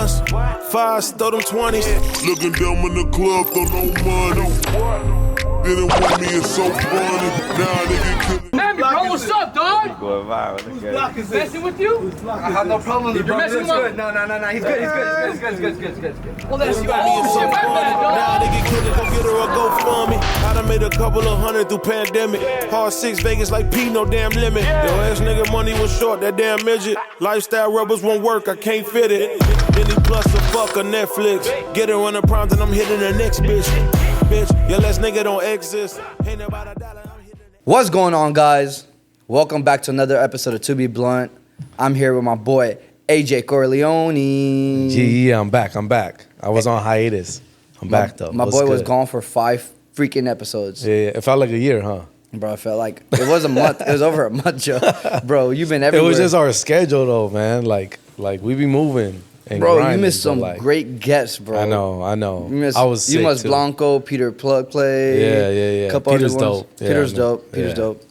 ones. Fives, throw them 20s. Looking dumb in the club, throw no money. Didn't want me, it's so funny. Now they get killed. Mammy, bro, what's up, dog? Going viral. Whose block is messing with you? I have no problem with You're messing with him? No, he's good. He's good. Well, that's you. Me, it's Oh, so shit, my funny. bad, Now dog. they get killed, they gon' get her a GoFundMe. I done made a couple of hundred through pandemic. Hard 6 Vegas like P, no damn limit. Yo, ass nigga money was short, that damn midget. Lifestyle rubbers won't work, I can't fit it. Disney Plus a fuck a Netflix. Get her on the prompt and I'm hitting the next bitch. Bitch, your last nigga don't exist. Ain't about a dollar, I'm hitting it. What's going on, guys? Welcome back to another episode of To Be Blunt. I'm here with my boy AJ Corleone. Yeah, I'm back. I was on hiatus. I'm back though. My boy was gone for 5 freaking episodes. Yeah, it felt like a year, huh? Bro, it felt like it was a month. It was over a month, Joe. Bro, you've been It everywhere. was just our schedule though, man. Like we be moving. And bro, grinding, you missed some like, great guests, bro. I know. You missed, I was sick too. Blanco, Peter Plug play. Yeah. Couple Peter's other ones. dope. Yeah, Peter's man. dope. Peter's Yeah. dope.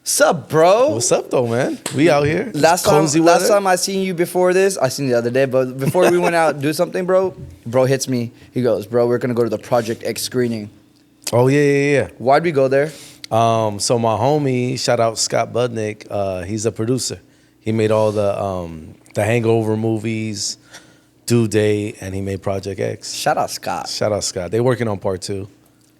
Sup, bro? What's up though, man? We out here. Last Cozy weather. time I seen you before this, I seen you the other day, but before we went out and do something, bro hits me. He goes, bro, we're gonna go to the Project X screening. Oh yeah. Why'd we go there? So my homie, shout out Scott Budnick, he's a producer. He made all the Hangover movies, Due Date, and he made Project X. Shout out Scott. They working on part 2.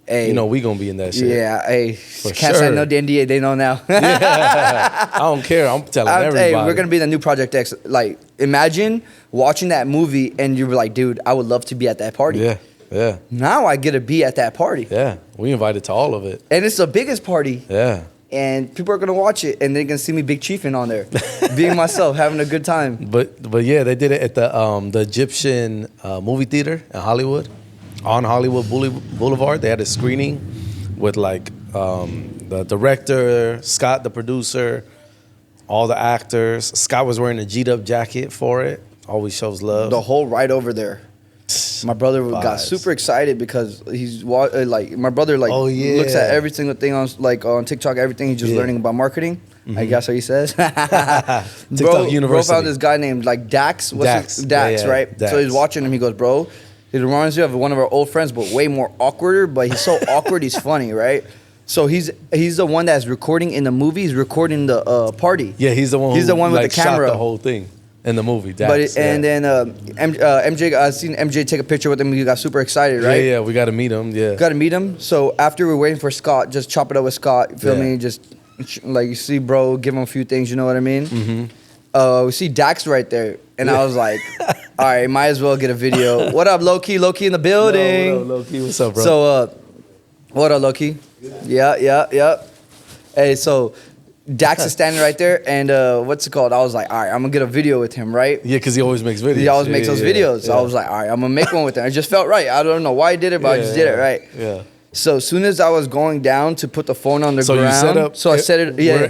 Hey, You know we gonna be in that shit. Yeah, hey, can't sure. sign no NDA. They know now. I don't care. I'm telling everybody. Hey, we're gonna be in the new Project X. Like, imagine watching that movie and you were like, dude, I would love to be at that party. Yeah. Now I get to be at that party. Yeah. We invited to all of it. And it's the biggest party. Yeah. And people are gonna watch it, and they're gonna see me big chiefing on there, being myself, having a good time. But yeah, they did it at the Egyptian movie theater in Hollywood, on Hollywood Boulevard. They had a screening with like the director, Scott, the producer, all the actors. Scott was wearing a GEEDUP jacket for it. Always shows love. The whole ride over there. My brother got Vibes. super excited because he's like my brother Oh, yeah. looks at every single thing on TikTok, everything. He's just learning about marketing. I guess what he says. TikTok University. Bro found this guy named like Dax. Dax, Yeah, right? Dax. So he's watching him. He goes, bro, it reminds me of one of our old friends, but way more awkwarder. But he's so awkward, he's funny, right? So he's the one that's recording in the movie. He's recording the party. Yeah, he's the one. He's the one with like, the camera. Shot the whole thing in the movie. Dax, But and then MJ, I seen MJ take a picture with him. He got super excited, right? Yeah, we got to meet him. Yeah. Got to meet him. So after we're waiting for Scott, just chop it up with Scott. You feel Yeah. me? Just like you see, bro, give him a few things. You know what I mean? Mm-hmm. We see Dax right there, and I was like, all right, might as well get a video. What up, Low-Key? Low-Key in the building. What up, Low-Key? What's up, bro? So, what up, Low-Key? Yeah. Hey, so Dax is standing right there, and what's it called? I was like, all right, I'm gonna get a video with him, right? Yeah, because he always makes videos. He always makes those videos. So I was like, all right, I'm gonna make one with him. It just felt right. I don't know why I did it, but I just did it, right? Yeah. So as soon as I was going down to put the phone on the So ground, you set up. so I set it. Yeah,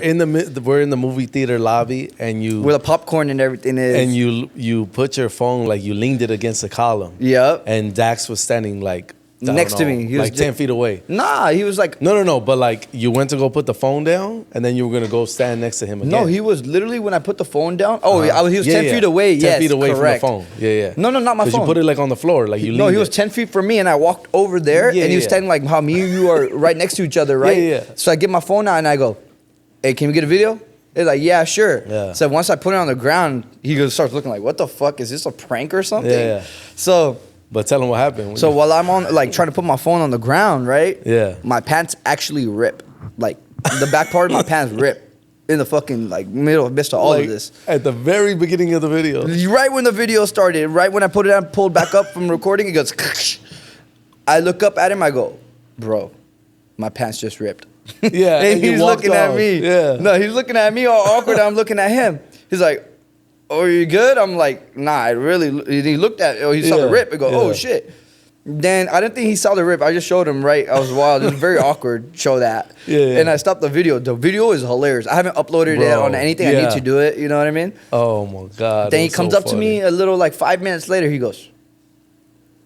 We're in the movie theater lobby, and you where the popcorn and everything is. and you put your phone, like you leaned it against a column. Yep. And Dax was standing like I don't Next to know, me. He was like 10 feet away. Nah, he was like. No. But like you went to go put the phone down, and then you were gonna go stand next to him again. No, he was literally when I put the phone down. Oh, he was 10 Yeah. feet away. 10 Yes, feet away correct. from the phone. Yeah. No, not my phone. Because you put it like on the floor, like you. No, leaned he was it. 10 feet from me, and I walked over there, Yeah, and he was yeah. standing like how me and you are right next to each other, right? Yeah. So I get my phone out, and I go, hey, can we get a video? They're like, yeah, sure. Yeah. So once I put it on the ground, he starts looking like, what the fuck? Is this a prank or something? Yeah. So. But tell him what happened. So while I'm on, like, trying to put my phone on the ground, right? Yeah. My pants actually rip. Like, the back part of my pants rip in the fucking, like, middle of midst of all of this. At the very beginning of the video. Right when the video started, right when I put it on, pulled back up from recording, it goes, I look up at him, I go, bro, my pants just ripped. Yeah. And you he's walked looking at off. me. Yeah. No, he's looking at me all awkward. I'm looking at him. He's like, oh, are you good? I'm like, nah, I really, he looked at it. Oh, he saw the Yeah. rip. I go, oh, Yeah. shit. Then I didn't think he saw the rip. I just showed him, right? I was wild. It was very awkward. Show that. Yeah. And I stopped the video. The video is hilarious. I haven't uploaded it Bro, on anything. I yeah. need to do it. You know what I mean? Oh my God. Then he that's comes so up to me funny. a little like 5 minutes later. He goes,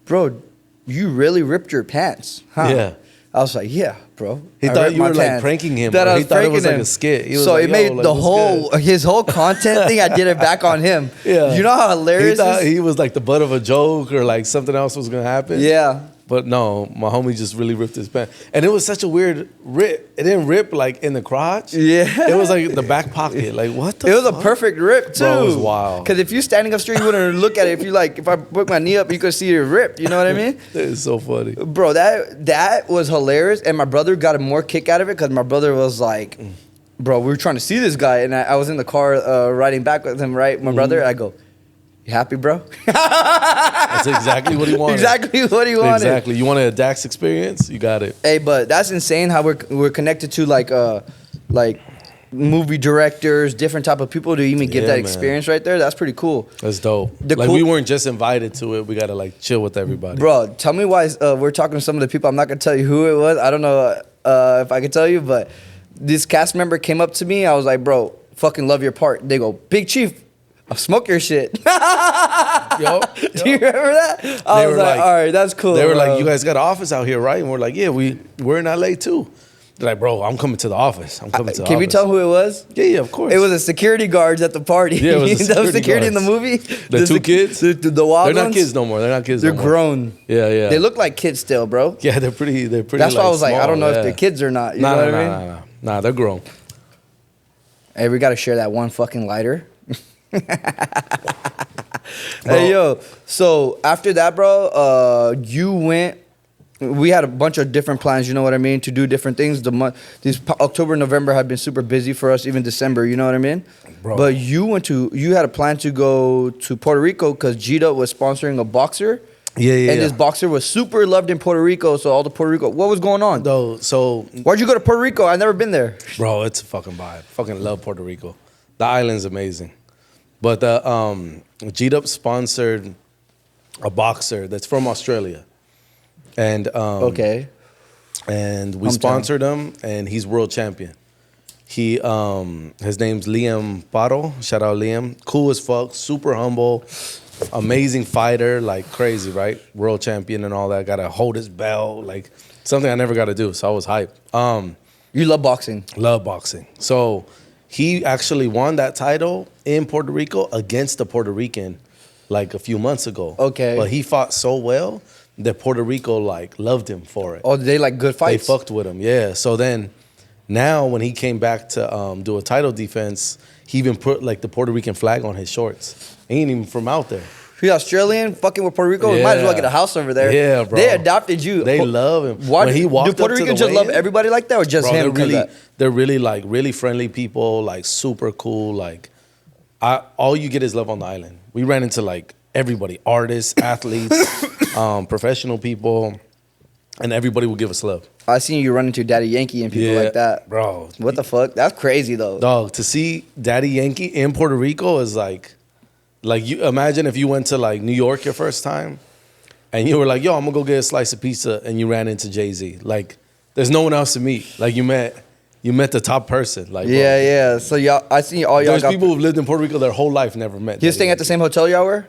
bro, you really ripped your pants, huh? Yeah. I was like, yeah. bro. He I thought ripped you my were like pants. pranking him. That Or I he was thought it was pranking like him. a skit. He was So like, it made "Yo, like, the what's whole good?" his whole content thing. I did it back on him. Yeah. You know how He hilarious thought is? he was like the butt of a joke or like something else was gonna happen. Yeah. But no, my homie just really ripped his pants. And it was such a weird rip. It didn't rip like in the crotch. Yeah. It was like the back pocket. Like what the It was a fuck? perfect rip too. Bro, it was wild. Because if you standing up straight, you wouldn't look at it. If I put my knee up, you could see it rip. You know what I mean? It's so funny. Bro, that was hilarious, and my brother got a more kick out of it because my brother was like, "Bro, we were trying to see this guy," and I was in the car riding back with him, right? My brother, I go, "You happy, bro?" That's exactly what he wanted. Exactly what he wanted. Exactly. You wanted a Dax experience? You got it. Hey, but that's insane how we're connected to like movie directors, different type of people to even get Yeah, that man. experience right there. That's pretty cool. That's dope. The Like cool- we weren't just invited to it. We gotta like chill with everybody. Bro, tell me why we're talking to some of the people. I'm not gonna tell you who it was. I don't know if I can tell you, but this cast member came up to me. I was like, "Bro, fucking love your part." They go, "Big Chief, I'll smoke your shit." Yo, Do you remember that? I was were like, like- "All right, that's cool." They were bro." like, "You guys got an office out here, right?" And we're like, "Yeah, we're in LA too." They're like, "Bro, I'm coming to the office. I'm coming to the Can we office." tell who it was? Yeah, of course. It was a security guards at the party. Yeah, it was the Those security security in the guards. movie. The two kids? The wild They're not ones? kids no more. They're not kids They're no more. grown. Yeah, yeah. They look like kids still, bro. Yeah, they're pretty. That's why I was like, I small, don't know yeah. if they're kids or not. You Nah, know nah, what I nah, mean? nah, nah. Nah, they're grown. Hey, we got to share that one fucking lighter. Bro. Hey, yo. So after that, bro, you went. We had a bunch of different plans, you know what I mean, to do different things. October, November had been super busy for us, even December, you know what I mean? Bro. But you had a plan to go to Puerto Rico because GEEDUP was sponsoring a boxer. Yeah, yeah. And yeah. this boxer was super loved in Puerto Rico, so all the Puerto Rico. What was going on? Though, so Why'd you go to Puerto Rico? I've never been there. bro, it's a fucking vibe. Fucking love Puerto Rico. The island's amazing. But the GEEDUP sponsored a boxer that's from Australia. And Okay. and we Hometown. sponsored him, and he's world champion. He his name's Liam Paro. Shout out Liam. Cool as fuck, super humble, amazing fighter, like crazy, right? World champion and all that. Gotta hold his belt, like something I never got to do. So I was hyped. You love boxing. Love boxing. So he actually won that title in Puerto Rico against a Puerto Rican like a few months ago. Okay. But he fought so well that Puerto Rico like loved him for it. Oh, they like good They fights. fucked with him, yeah. So then now when he came back to do a title defense, he even put like the Puerto Rican flag on his shorts. He ain't even from out there. He's Australian, fucking with Puerto Rico. We might as well Yeah. get a house over there. Yeah, bro. They adopted you. They love him. Why When he walked do up Puerto to the Ricans just love weigh-in- everybody like that, or just Bro, him? 'Cause they're really like really friendly people, like super cool. Like all you get is love on the island. We ran into like everybody, artists, athletes, professional people, and everybody will give us love. I seen you run into Daddy Yankee and people like that. bro. What the fuck? That's crazy though. Dog, to see Daddy Yankee in Puerto Rico is like you imagine if you went to like New York your first time and you were like, yo, I'm gonna go get a slice of pizza, and you ran into Jay-Z. Like, there's no one else to meet. Like you met the top person. Like, bro. Yeah, yeah. So y'all, I seen all y'all. There's got, people who've lived in Puerto Rico their whole life never met. He was staying at the same hotel y'all were.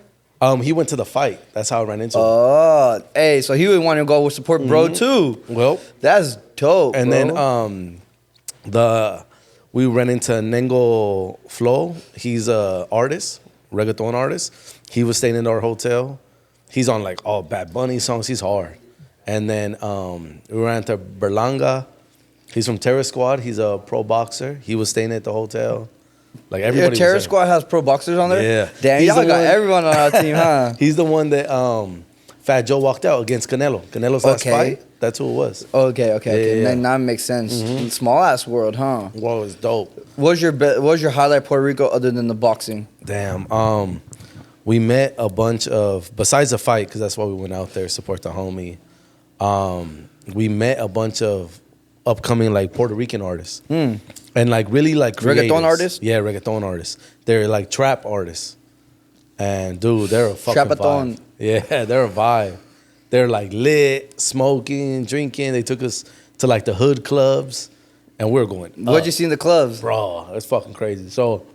He went to the fight. That's how I ran into him. Oh, hey. So he would want to go support bro too. Well, That's dope. and bro. then we ran into Nengo Flo. He's a artist, reggaeton artist. He was staying in our hotel. He's on like all Bad Bunny songs. He's hard. And then we ran into Berlanga. He's from Terror Squad. He's a pro boxer. He was staying at the hotel. Like Your everybody. Terror was there. Squad has pro boxers on there. Yeah. Damn, He's y'all the got one- everyone on our team, huh? He's the one that Fat Joe walked out against Canelo. Canelo's last Okay. fight. That's who it was. Okay. Yeah. Then that makes sense. Small ass world, huh? Whoa, it's dope. What was your highlight Puerto Rico other than the boxing? Damn. We met a bunch of, besides the fight, because that's why we went out there, support the homie. We met a bunch of upcoming like Puerto Rican artists. And like really like Reggaeton creatives. artists? Yeah, reggaeton artists. They're like trap artists. And dude, they're a fucking Trapathon. vibe. Yeah, they're a vibe. They're like lit, smoking, drinking. They took us to like the hood clubs, and we're going. What'd you see in the clubs? Bro, it's fucking crazy. So,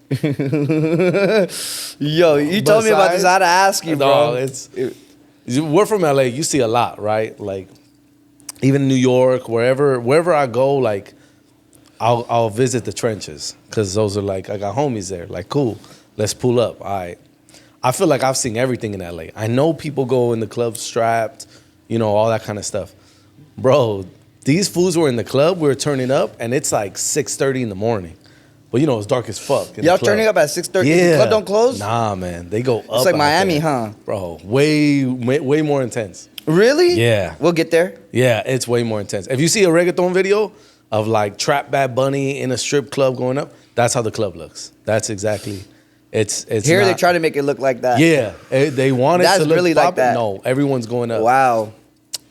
Yo, you told me about this. I had to ask you, bro. we're from LA. You see a lot, right? Like even New York, wherever I go, like I'll visit the trenches because those are like I got homies there. Like, cool, let's pull up. All right. I feel like I've seen everything in LA. I know people go in the club strapped, you know, all that kind of stuff. Bro, these fools were in the club. We were turning up, and it's like 6:30 in the morning. But you know, it's dark as fuck. Y'all turning up at 6:30? Yeah. The club don't close? Nah, man. They go up. It's like out Miami, there. huh? Bro, way more intense. Really? Yeah. We'll get there. Yeah, it's way more intense. If you see a reggaeton video of like Trap Bad Bunny in a strip club going up, that's how the club looks. That's exactly. It's Here not, they try to make it look like that. Yeah, they want it That's to look really like poppin'. that. No, everyone's going up. Wow.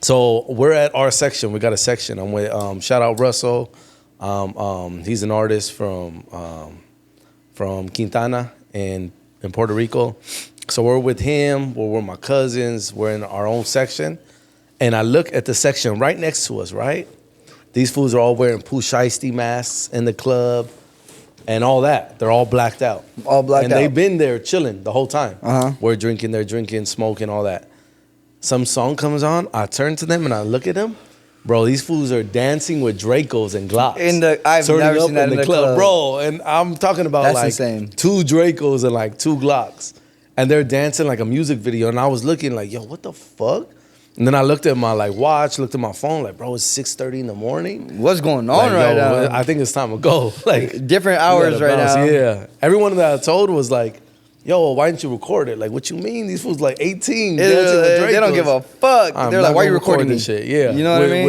So we're at our section. We got a section. I'm with shout out Russell. He's an artist from Quintana in Puerto Rico. So we're with him. We're with my cousins. We're in our own section. And I look at the section right next to us, right? These fools are all wearing Pooh Shiesty masks in the club and all that. They're all blacked out. All blacked and out. And they've been there chilling the whole time. Uh-huh. We're drinking, they're drinking, smoking, all that. Some song comes on. I turn to them and I look at them. Bro, these fools are dancing with Dracos and Glocks. I've Turning never up seen that in the club. club. Bro, and I'm talking about That's like insane. 2 Dracos and like 2 Glocks. And they're dancing like a music video. And I was looking like, yo, what the fuck? And then I looked at my like watch, looked at my phone, like, bro, it's 6:30 in the morning. What's going on Like, right yo, now? I think it's time to go. Like Different we hours gotta right bounce. now. Yeah. Everyone that I told was like, yo, why didn't you record it? Like, what you mean? These fools like 18 dancing with Dracos. They don't give a fuck. I'm They're not like, why are you gonna record recording this me? shit? Yeah. You know what I mean?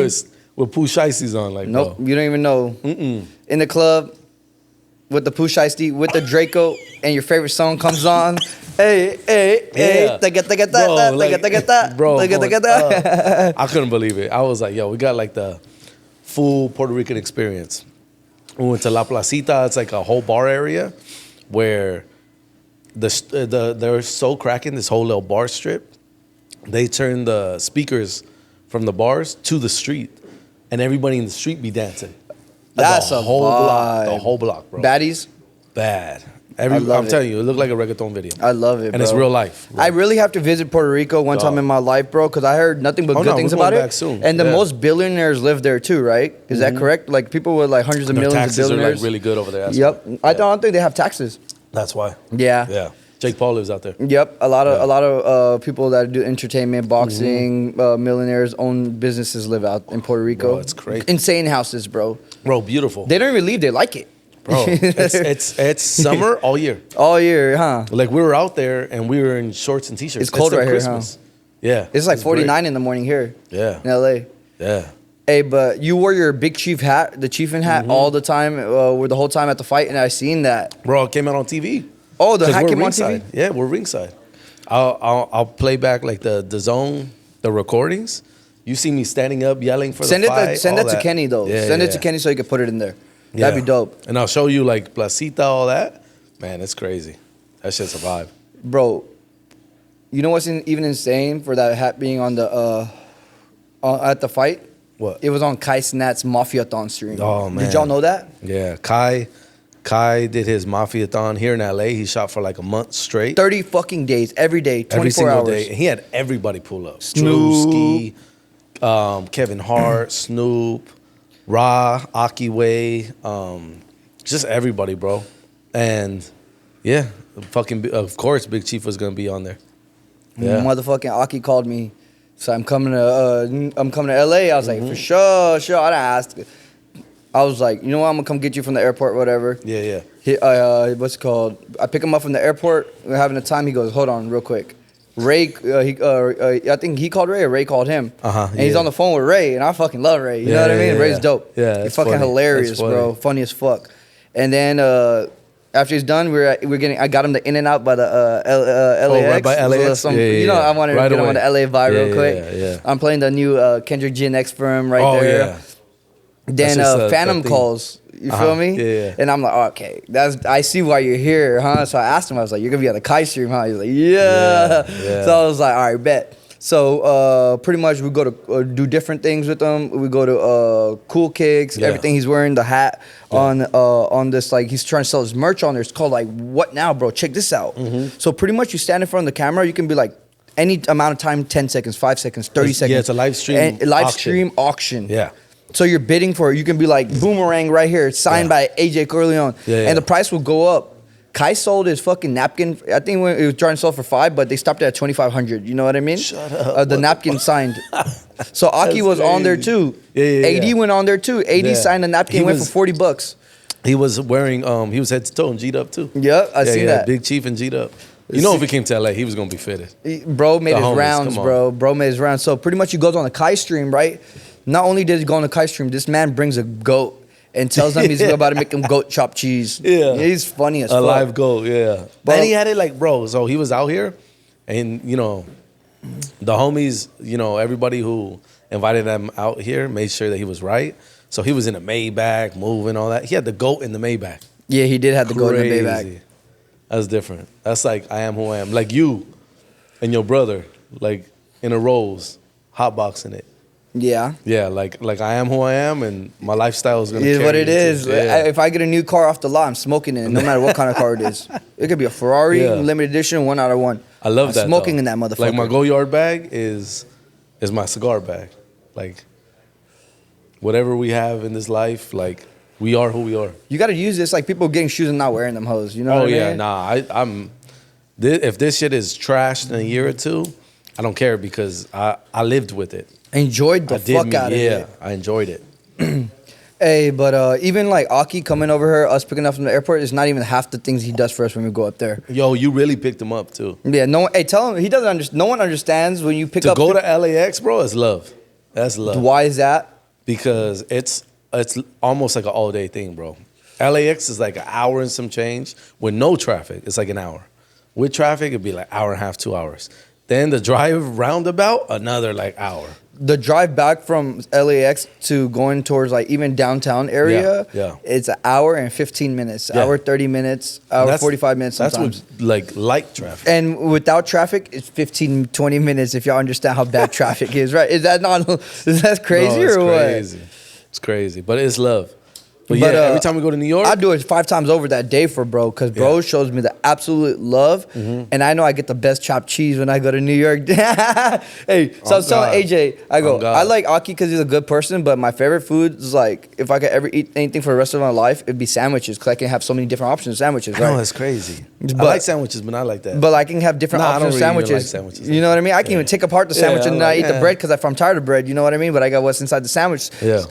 With Pooh Shiesties on, like, Nope, bro. you don't even know. In the club with the Pooh Shiesty, with the Draco, and your favorite song comes on. Hey, hey, hey, Yeah. take it, Bro, like, bro, take going it. up. I couldn't believe it. I was like, yo, we got like the full Puerto Rican experience. We went to La Placita. It's like a whole bar area where they're so cracking this whole little bar strip. They turn the speakers from the bars to the street, and everybody in the street be dancing. That's the a whole block. The vibe. whole block, bro. Baddies, Bad. love I'm it. telling you, it looked like a reggaeton video. I love it, And bro. it's real life. I really have to visit Puerto Rico one time in my life, bro, because I heard nothing but Oh, good no, things we're going about it. back soon. And the Yeah. most billionaires live there too, right? Is that correct? Like people with like hundreds of Their millions of taxes are billionaires. like really good over there. That's Yep. why. I Yeah. don't think they have taxes. That's why. Yeah. Yeah. Jake Paul lives out there. Yep, a lot of people that do entertainment, boxing, millionaires, own businesses live out in Puerto Rico. Bro, it's crazy. Insane houses, bro. Bro, beautiful. They don't even leave; they like it, Bro, it's summer all year. all year, huh? Like we were out there and we were in shorts and t-shirts. It's cold like right here, Christmas. Yeah. It's like great. 49 in the morning here Yeah. in LA. Yeah. Hey, but you wore your big chief hat, the chiefin hat, all the time, with the whole time at the fight, and I seen that. Bro, it came out on TV. Oh, the 'Cause hat we're came on ringside. TV. Yeah, we're ringside. I'll play back like the zone, the recordings. You see me standing up yelling for Send the it, fight. send all it to that. Kenny though. Yeah, Send it to yeah. Kenny so you can put it in there. Yeah. That'd be dope, And I'll show you like Placita, all that. Man, it's crazy. That shit's a vibe. bro. You know what's even insane for that hat being on the at the fight? What? It was on Kai Cenat's Mafia-thon stream. Oh, man. Did y'all know that? Yeah, Kai did his Mafia-thon here in LA. He shot for like a month straight. 30 fucking days, every day, 24 Every single hours. day. And he had everybody pull up. Snoop. Drewski, Kevin Hart, Snoop, Ra, Aki Way, just everybody, bro. And yeah, of course, Big Chief was gonna be on there. Yeah. Motherfucking Aki called me. So I'm coming to LA. I was like, for sure. I didn't ask. I was like, you know what? I'm gonna come get you from the airport, whatever. Yeah. What's it called? I pick him up from the airport. We're having a time. He goes, hold on, real quick. Ray, I think he called Ray or Ray called him. And he's yeah. on the phone with Ray, and I fucking love Ray. You know what I mean? Yeah, Ray's yeah. dope. Yeah, he's it's fucking funny. hilarious, It's funny. bro. Funny as fuck. And then after he's done, I got him the In and Out by the LAX. right by LAX? You know, Yeah. I wanted Right to get him on away. the LA vibe real Yeah, quick. yeah. I'm playing the new Kendrick Gen X for him right Oh there. yeah. Then That's just, Phantom the thing. calls. You feel me? Yeah. And I'm like, okay, I see why you're here, huh? So I asked him, I was like, you're gonna be on the Kai stream, huh? He's like, yeah. Yeah. So I was like, all right, bet. So pretty much we go to do different things with him. We go to Cool Kicks, Yeah. everything. He's wearing the hat on this, like he's trying to sell his merch on there. It's called like, what now, bro? Check this out. So pretty much you stand in front of the camera, you can be like any amount of time, 10 seconds, 5 seconds, 30 seconds. Yeah, it's a live stream And a live auction. stream auction. Yeah. So you're bidding for it. You can be like, boomerang right here, signed by AJ Corleone. Yeah, yeah. And the price will go up. Kai sold his fucking napkin. I think when it was trying to sell for $5, but they stopped it at $2,500. You know what I mean? Shut up. The napkin signed. So Aki was on there too. Yeah. AD went on there too. AD Yeah. signed a napkin, He went was- for $40. He was wearing, he was head to toe in GEEDUP too. Yep, I seen that. Big Chief and GEEDUP. You know, if he came to LA, he was gonna be fitted. Bro made The his homies, rounds, come on. bro. Bro made his rounds. So pretty much he goes on the Kai stream, right? Not only did he go on the Kai stream, this man brings a goat and tells them he's about to make him goat chopped cheese. Yeah. He's funny as A fuck. live goal, yeah. But- And he had it like, bro. So he was out here, and you know, the homies, you know, everybody who invited him out here made sure that he was right. So he was in a Maybach, moving all that. He had the goat in the Maybach. Yeah, he did have the goat in the Crazy. Maybach. That's different. That's like I am who I am. Like you and your brother, like in a Rolls, hotboxing it. Yeah. Yeah, like I am who I am, and my lifestyle is gonna. It is carry what it me to- is. Yeah. If I get a new car off the lot, I'm smoking it, no matter what kind of car it is. It could be a Ferrari, Yeah. limited edition, 1 out of 1. I love I'm that. smoking though. in that motherfucker. Like my go yard bag is my cigar bag. Like whatever we have in this life, like we are who we are. You got to use this. Like people getting shoes and not wearing them hoes. You know what I mean? Oh yeah, nah. I'm. If this shit is trashed in a year or two, I don't care because I lived with it. Enjoyed the I did fuck me, out of yeah, it. I enjoyed it. Hey, but even like Aki coming over here, us picking up from the airport, is not even half the things he does for us when we go up there. Yo, you really picked him up too. Yeah, no one. Hey, tell him he doesn't understand. No one understands when you pick To up. go to LAX, bro, is love. That's love. Why is that? Because it's almost like an all day thing, bro. LAX is like an hour and some change. With no traffic, it's like an hour. With traffic, it'd be like hour and a half, 2 hours. Then the drive roundabout, another like hour. The drive back from LAX to going towards like even downtown area, Yeah. it's an hour and 15 minutes, Yeah. hour 30 minutes, hour That's- 45 minutes sometimes. That's with like light traffic. And without traffic, it's 15, 20 minutes if y'all understand how bad traffic is, right? Is that not, is that crazy No, it's or crazy. It's crazy, but it's love. But, But, yeah, every time we go to New York, I do it 5 times over that day for bro, because bro Yeah. shows me the absolute love, and I know I get the best chopped cheese when I go to New York. Hey, so I was telling God. AJ, I go, Oh, God. I like Aki because he's a good person, but my favorite food is like, if I could ever eat anything for the rest of my life, it'd be sandwiches, because I can have so many different options of sandwiches, I know right? that's crazy. I But- like sandwiches, but not like that. But I can have different Nah, I options of don't really even sandwiches. like sandwiches. You know what I mean? I can even take apart the Yeah, sandwich and I'm then I like, eat the eh. bread because if I'm tired of bread, you know what I mean? But I got what's inside the sandwich. Yeah.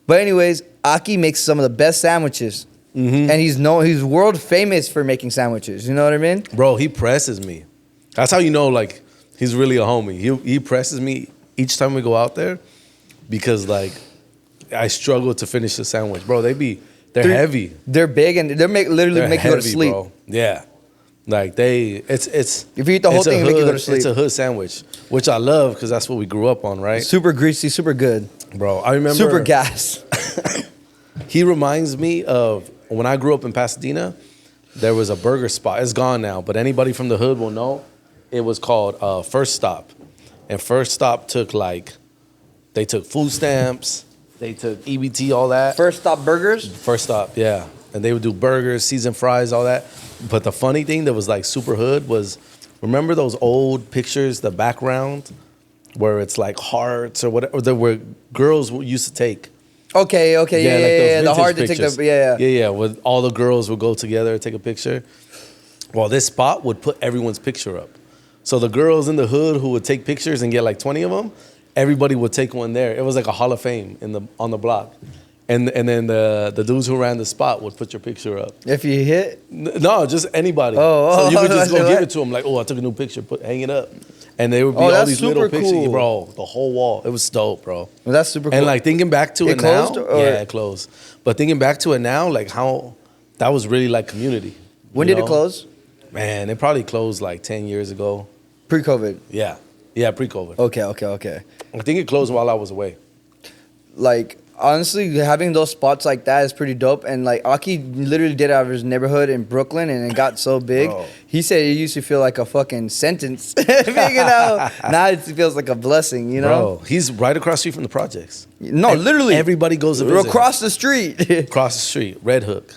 But anyways, Aki makes some of the best sandwiches. Mm-hmm. And he's world famous for making sandwiches. You know what I mean? Bro, he presses me. That's how you know, like, he's really a homie. He presses me each time we go out there because, like, I struggle to finish the sandwich. Bro, they're heavy. They're big and literally They're make you go to heavy, sleep. bro. Yeah. Like, it's If you eat the whole it's a thing, it make you go hood- to sleep. It's a hood sandwich, which I love because that's what we grew up on, right? Super greasy, super good. Bro, I remember. Super gas. He reminds me of when I grew up in Pasadena, there was a burger spot. It's gone now, but anybody from the hood will know. It was called First Stop. And First Stop they took food stamps, they took EBT, all that. First Stop Burgers. First Stop, yeah. And they would do burgers, seasoned fries, all that. But the funny thing that was like super hood was, remember those old pictures, the background, where it's like hearts or whatever, that were girls used to take. Okay, yeah. Like those The vintage hard to take pictures. the, yeah. Yeah, with all the girls would go together and take a picture. Well, this spot would put everyone's picture up. So the girls in the hood who would take pictures and get like 20 of them, everybody would take one there. It was like a Hall of Fame on the block. And then the dudes who ran the spot would put your picture up. If you hit, No, just anybody. Oh, so you could just I go see give what? it to them like, oh, I took a new picture, hang it up. And they would be Oh, all that's these little super pictures. cool. Bro, the whole wall. It was dope, bro. well, that's super cool. And like thinking back to It it, closed, now, or- yeah, it closed. But thinking back to it now, like how that was really like community. when you did it know? close? Man, it probably closed like 10 years ago. Pre-COVID. Yeah, pre-COVID. Okay. I think it closed while I was away. Like honestly, having those spots like that is pretty dope. And like Aki literally did it out of his neighborhood in Brooklyn, and it got so big. Bro. He said it used to feel like a fucking sentence. Now it feels like a blessing. You know? Bro, he's right across the street from the projects. No, literally. Everybody goes to visit. across the street. Across the street, Red Hook.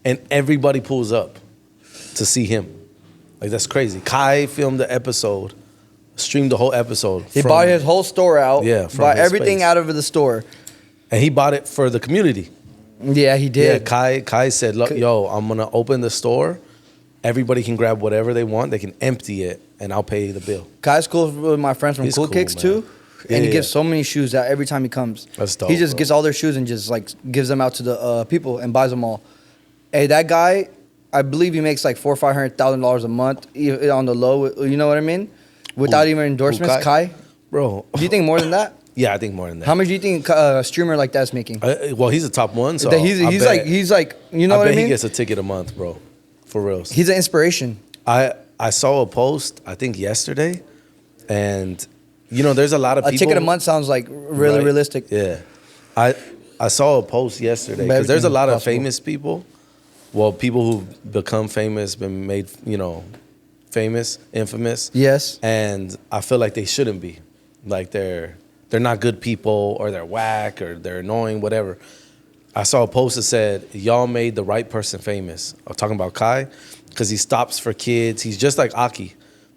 And everybody pulls up to see him. Like, that's crazy. Kai filmed the episode streamed the whole episode. He bought his whole store out. Yeah, from bought his everything space. out of the store. and he bought it for the community. Yeah, he Yeah, did. Kai said, "Look, yo, I'm gonna open the store. Everybody can grab whatever they want. They can empty it, and I'll pay the bill." Kai's cool with my friends from He's Cool cool, Kicks man. too. Yeah, And he yeah. gives so many shoes out every time he comes. That's dope, He just bro. gets all their shoes and just like gives them out to the people and buys them all. Hey, that guy, I believe he makes like $400,000 or $500,000 a month on the low. You know what I mean? Without even endorsements, Who, Kai. Bro, Do you think more than that? yeah, I think more than that. How much do you think a streamer like that's making? Well, he's a top one, so That he's I bet- like you know I what bet I mean? he gets a ticket a month, bro. For real. He's an inspiration. I saw a post I think yesterday, and you know there's a lot of A people. ticket a month sounds like really Right? realistic. Yeah, I saw a post yesterday But because there's a everything's lot of possible. famous people. Well, people who've become famous, been made famous, infamous. Yes. And I feel like they shouldn't be, like they're not good people or they're whack or they're annoying, whatever. I saw a post that said, "Y'all made the right person famous." I'm talking about Kai, because he stops for kids. He's just like Aki.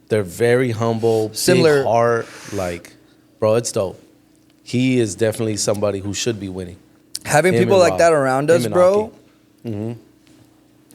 They're very humble, Similar- big heart. Like, bro, it's dope. He is definitely somebody who should be winning. Having Him people and like Rob. that around Him us, and bro, Aki.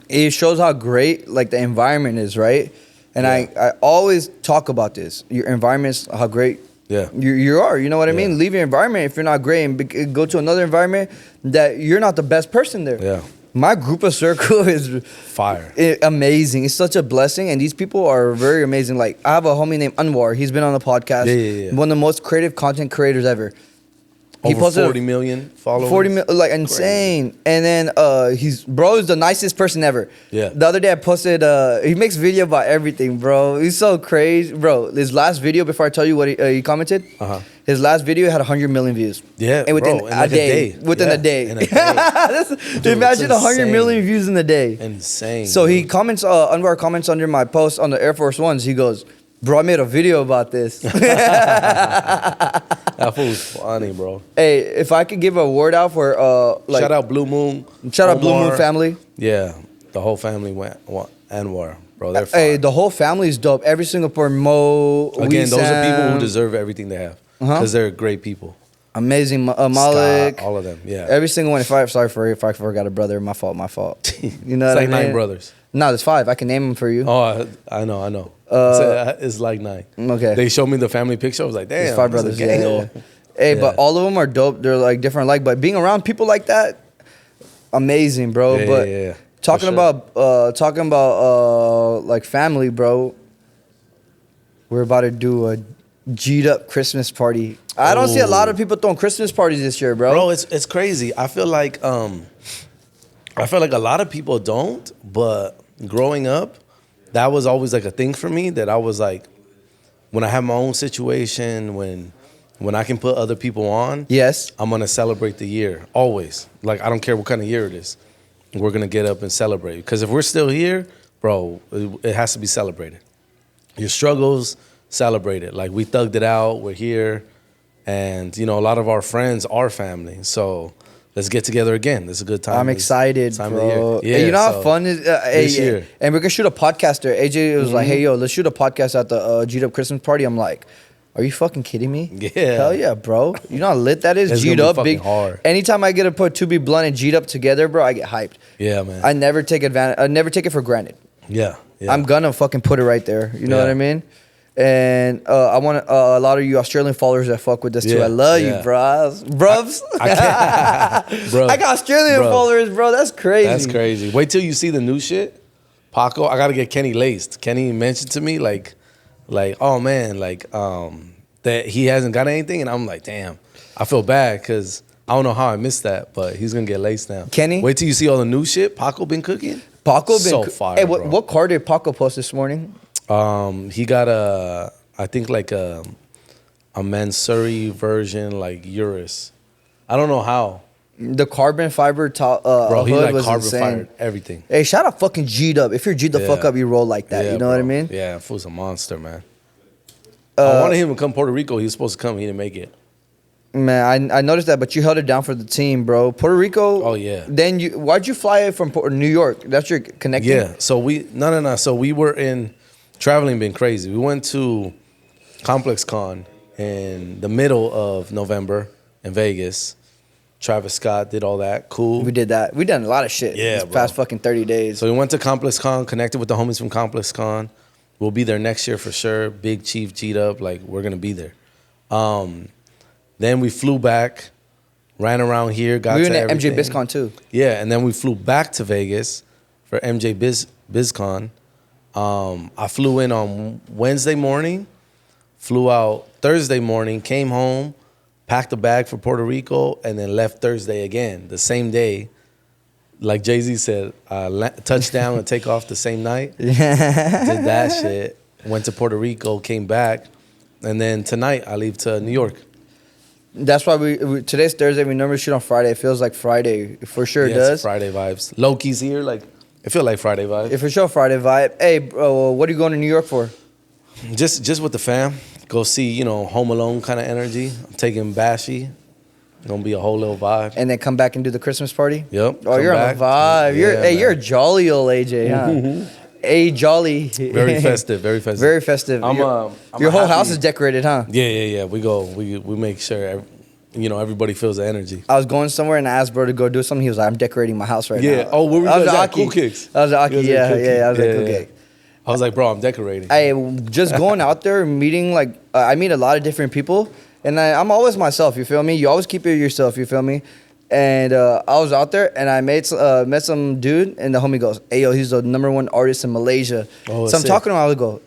it shows how great like the environment is, right? And Yeah. I always talk about this. Your environment's how great Yeah. you are. You know what I mean? Yeah. Leave your environment if you're not great and go to another environment that you're not the best person there. Yeah. My group of circle is Fire. amazing. It's such a blessing, and these people are very amazing. Like I have a homie named Anwar. He's been on the podcast. Yeah. One of the most creative content creators ever. He Over posted 40 million followers. 40 million, like insane. And then he's the nicest person ever. Yeah. The other day I posted, he makes video about everything, bro. He's so crazy, bro. His last video, before I tell you what he commented, his last video had 100 million views. Yeah, and within bro, in a like a day, day. within Yeah, a day. in a day. Dude, Imagine it's 100 insane. million views in a day. Insane. So he dude. comments, Anwar comments under my post on the Air Force Ones. He goes, "Bro, I made a video about this." That fool's funny, bro. Hey, if I could give a word out for like Shout out Blue Moon. shout out Blue Omar. Moon family. Yeah, the whole family went Anwar, bro. They're Hey, fire. the whole family is dope. Every single person, Mo, Again, those are people who Wissam, deserve everything they have Uh-huh. because they're great people. amazing Malik, Scott, all of them. Yeah. every single one. If I forgot a brother, my fault. You know It's what like I mean? 9 brothers. No, there's 5. I can name them for you. Oh, I know. It's like 9. Okay. They showed me the family picture. I was like, damn. There's 5 it's a brothers. gang Yeah, of- yeah. Hey, but Yeah. all of them are dope. They're like different, but being around people like that, amazing, bro. Yeah, but yeah. talking For sure. about like family, bro. We're about to do a GEEDUP Christmas party. I don't see a lot of people throwing Christmas parties this year, bro. Bro, it's crazy. I feel like a lot of people don't, but growing up, that was always like a thing for me that I was like, when I have my own situation, when I can put other people on, Yes. I'm gonna celebrate the year always. Like I don't care what kind of year it is, we're gonna get up and celebrate. Because if we're still here, bro, it has to be celebrated. Your struggles, celebrate it. Like we thugged it out. We're here, and a lot of our friends are family. So let's get together again. It's a good time. I'm excited, time bro. Of the year. Hey, you know how so fun is this year. And we're gonna shoot a podcast there. AJ was like, "Hey, yo, let's shoot a podcast at the GEEDUP Christmas party." I'm like, "Are you fucking kidding me?" Yeah. Hell yeah, bro. You know how lit that is? It's gonna be GEEDUP, fucking big. hard. Anytime I get to put 2B Blunt and GEEDUP together, bro, I get hyped. Yeah, man. I never take advantage. I never take it for granted. yeah. I'm gonna fucking put it right there. You know Yeah. what I mean? And I want a lot of you Australian followers that fuck with this too. Yeah, I love you, yeah. bros. Bruvs. Bro, I got Australian bro. followers, bro. That's crazy. That's crazy. Wait till you see the new shit. Paco, I gotta get Kenny laced. Kenny mentioned to me like, oh man, that he hasn't got anything, and I'm like, damn, I feel bad because I don't know how I missed that, but he's gonna get laced now. Kenny? Wait till you see all the new shit Paco been cooking. Paco been so fire. Hey, bro. what car did Paco post this morning? He got I think like a Mansuri version, like Urus. I don't know how. The carbon fiber Bro, he hood like was carbon insane. fired everything. Hey, shout out fucking GEEDUP. If you're G'd the fuck Yeah. up, you roll like that. Yeah, You know what I bro. mean? Yeah, fool's a monster, man. I wanted him to come Puerto Rico. He was supposed to come. He didn't make it. Man, I noticed that, but you held it down for the team, bro. Puerto Rico. Oh, yeah. Then why'd you fly from New York? That's your connecting. Yeah. So no. So we were traveling been crazy. We went to Complex Con in the middle of November in Vegas. Travis Scott did all that. Cool. We did that. We done a lot of shit. Yeah, These bro. past fucking 30 days. So we went to Complex Con, connected with the homies from Complex Con. We'll be there next year for sure. Big Chief, GEEDUP, like we're gonna be there. Then we flew back, ran around here, got we were to in MJ everything. BizCon too. Yeah, and then we flew back to Vegas for MJ BizCon. I flew in on Wednesday morning, flew out Thursday morning, came home, packed a bag for Puerto Rico, and then left Thursday again, the same day. Like Jay-Z said, touchdown and take off the same night. Did that shit. Went to Puerto Rico, came back, and then tonight I leave to New York. That's why today's Thursday. We normally shoot on Friday. It feels like Friday. For sure it Yeah, it's does. Friday vibes. Loki's here, like it feel like Friday vibes. If for sure Friday vibe. Hey, bro, what are you going to New York for? Just with the fam. Go see, Home Alone kind of energy. I'm taking Bashy. Gonna be a whole little vibe. And then come back and do the Christmas party? Yep. Oh, come you're back. on a vibe. Yeah, man. You're a jolly old AJ, huh? A jolly. Very festive, very festive. Very festive. I'm Your whole happy- house is decorated, huh? Yeah. We make sure everybody feels the energy. I was going somewhere and I asked bro to go do something. He was like, I'm decorating my house right now. Yeah. Oh, where we I was guys at? Aki. Cool Kicks. I was like, Aki, You guys at Cool yeah. I was Kicks? like, Yeah, okay. I was like, bro, I'm decorating. Hey, just going out there, meeting, I meet a lot of different people. And I'm always myself, you feel me? You always keep it yourself, you feel me? And I was out there and I met some dude and the homie goes, hey, yo, he's the #1 artist in Malaysia. Oh, so I'm sick. talking to him, I would go,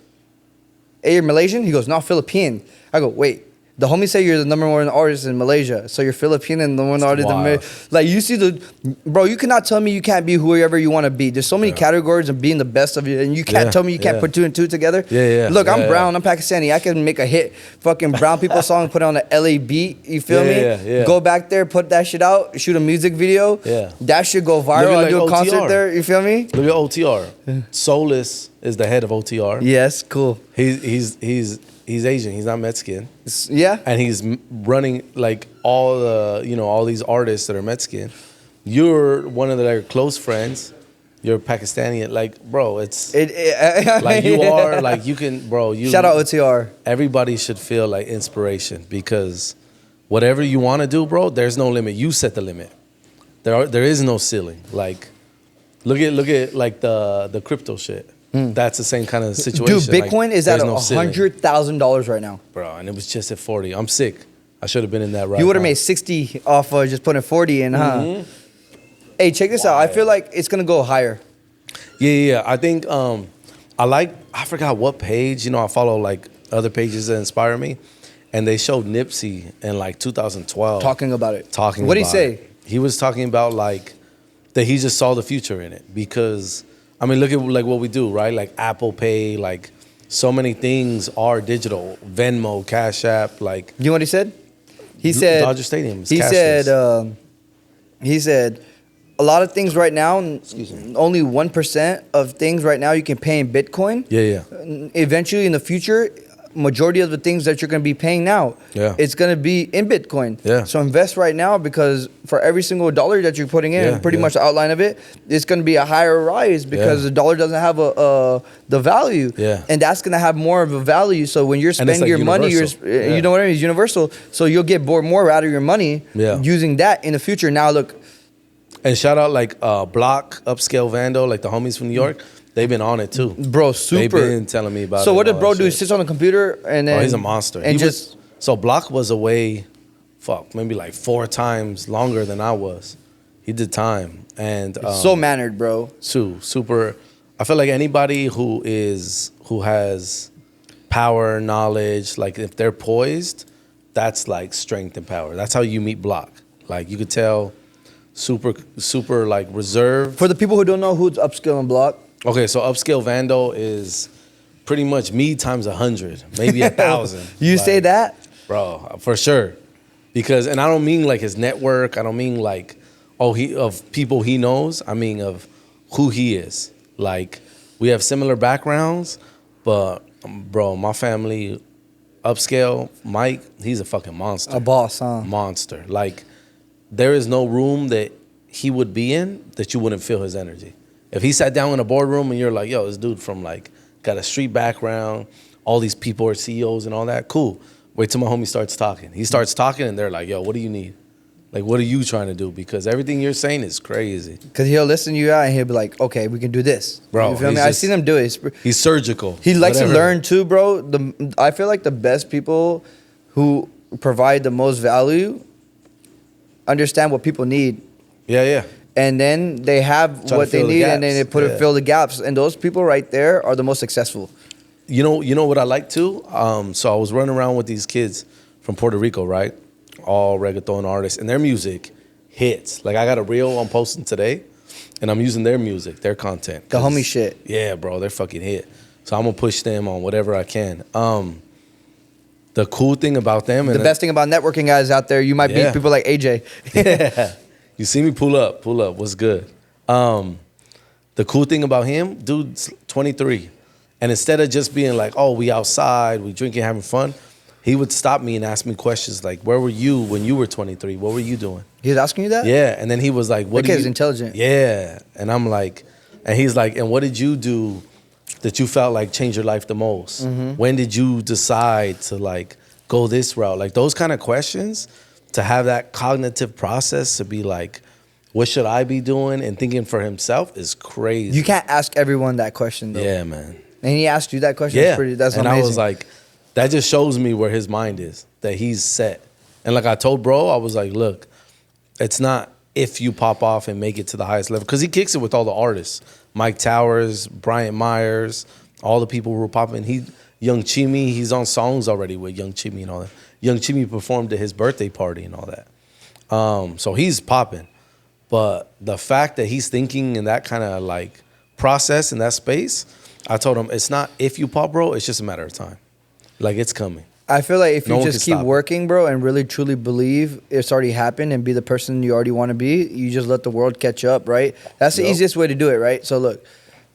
hey, you're Malaysian? He goes, no, Philippine. I go, wait. The homie say you're the #1 artist in Malaysia, so you're Filipino and the one artist in wild. Malaysia. Like you see bro, you cannot tell me you can't be whoever you want to be. There's so many categories of being the best of you, and you can't Yeah, tell me you can't yeah. put 2 and 2 together. Yeah. Look, I'm Yeah, brown, I'm Pakistani. I can make a hit fucking brown people song, put it on a LA beat. You feel me? Yeah. Go back there, put that shit out, shoot a music video. Yeah. That should go viral. Look at I do a like concert OTR. there. You feel me? Look at OTR. Soulless is the head of OTR. Yes, cool. He's Asian. He's not Mexican. Yeah. And he's running like all all these artists that are Mexican. You're one of their close friends. You're Pakistani. Like, bro, it's like you are. Like you can, bro. You Shout out OTR. Everybody should feel like inspiration because whatever you want to do, bro, there's no limit. You set the limit. There is no ceiling. Like, look at like the crypto shit. That's the same kind of situation. Dude, Bitcoin like, is at there's no ceiling. $100,000 right now. Bro, and it was just at 40. I'm sick. I should have been in that right. You would have now. made 60 off just putting 40 in, huh? Hey, check this out. I feel like it's gonna go higher. Yeah. I think I forgot what page. I follow like other pages that inspire me, and they showed Nipsey in like 2012 Talking about it. Talking. What did he about say? it. He was talking about like that he just saw the future in it because I mean look at like what we do, right? Like Apple Pay, like so many things are digital. Venmo, Cash App, like You know what he said? He said Dodger Stadium is He cashless. said he said a lot of things right now. Only 1% of things right now you can pay in Bitcoin. Yeah. Eventually, in the future, majority of the things that you're going to be paying now, it's going to be in Bitcoin. Yeah. So invest right now because for every single dollar that you're putting in, pretty much the outline of it, it's going to be a higher rise because the dollar doesn't have the value. Yeah. And that's going to have more of a value. So when you're spending like your money, universal. you know what I mean? It's universal. So you'll get more out of your money using that in the future. Now look. And shout out like Block, Upscale Vando, like the homies from New York. They've been on it too. Bro, super. They've been telling me about it. So what and did all bro that do? He shit. sits on the computer and then... Oh, he's a monster. And So Block was away, maybe like 4 times longer than I was. He did time. And so mannered, bro. Super. I feel like anybody who has power, knowledge, like if they're poised, that's like strength and power. That's how you meet Block. Like you could tell super like reserved. For the people who don't know who's Upscale and Block. Okay, so Upscale Vando is pretty much me times 100, maybe 1,000. You say that? Bro, for sure. Because, and I don't mean like his network. I don't mean like, of people he knows. I mean of who he is. Like, we have similar backgrounds, but bro, my family, Upscale, Mike, he's a fucking monster. A boss, huh? Monster. Like, there is no room that he would be in that you wouldn't feel his energy. If he sat down in a boardroom and you're like, yo, this dude from like, got a street background, all these people are CEOs and all that. Cool. Wait till my homie starts talking. He starts talking and they're like, yo, what do you need? Like, what are you trying to do? Because everything you're saying is crazy. Because he'll listen to you out and he'll be like, okay, we can do this. Bro, You feel me? he's I just- seen him do it. He's surgical. He likes Whatever. to learn too, bro. I feel like the best people who provide the most value understand what people need. Yeah, yeah. And then they have Try to what they fill the need, and then they gaps. put Yeah. it, fill the gaps. And those people right there are the most successful. You know what I like too? So I was running around with these kids from Puerto Rico, right? All reggaeton artists, and their music hits. Like I got a reel I'm posting today, and I'm using their music, their content. The 'Cause, homie shit. Yeah, bro, they're fucking hit. So I'm gonna push them on whatever I can. The cool thing about them, The best thing about networking guys out there, you might Yeah. meet people like AJ. yeah. You see me pull up. What's good? The cool thing about him, dude's 23. And instead of just being like, oh, we outside, we drinking, having fun, he would stop me and ask me questions like, where were you when you were 23? What were you doing? He's asking you that? Yeah. And then he was like, what That do kid's you... intelligent. Yeah. And I'm like, and he's like, and what did you do that you felt like changed your life the most? Mm-hmm. When did you decide to like go this route? Like those kind of questions, to have that cognitive process to be like, what should I be doing and thinking for himself is crazy. You can't ask everyone that question, though. Yeah, man. And he asked you that question. Yeah. That's and amazing. I was like, that just shows me where his mind is, that he's set. And like I told bro, I was like, look, it's not if you pop off and make it to the highest level. Because he kicks it with all the artists. Mike Towers, Bryant Myers, all the people who were popping. Young Chimmy, he's on songs already with Young Chimmy and all that. Young Chimmy performed at his birthday party and all that. So he's popping. But the fact that he's thinking in that kind of like process in that space, I told him it's not if you pop, bro, it's just a matter of time. Like it's coming. I feel like if No you one just can keep stop it. working, bro, and really truly believe it's already happened and be the person you already want to be, you just let the world catch up, right? That's the Yep. easiest way to do it, right? So look,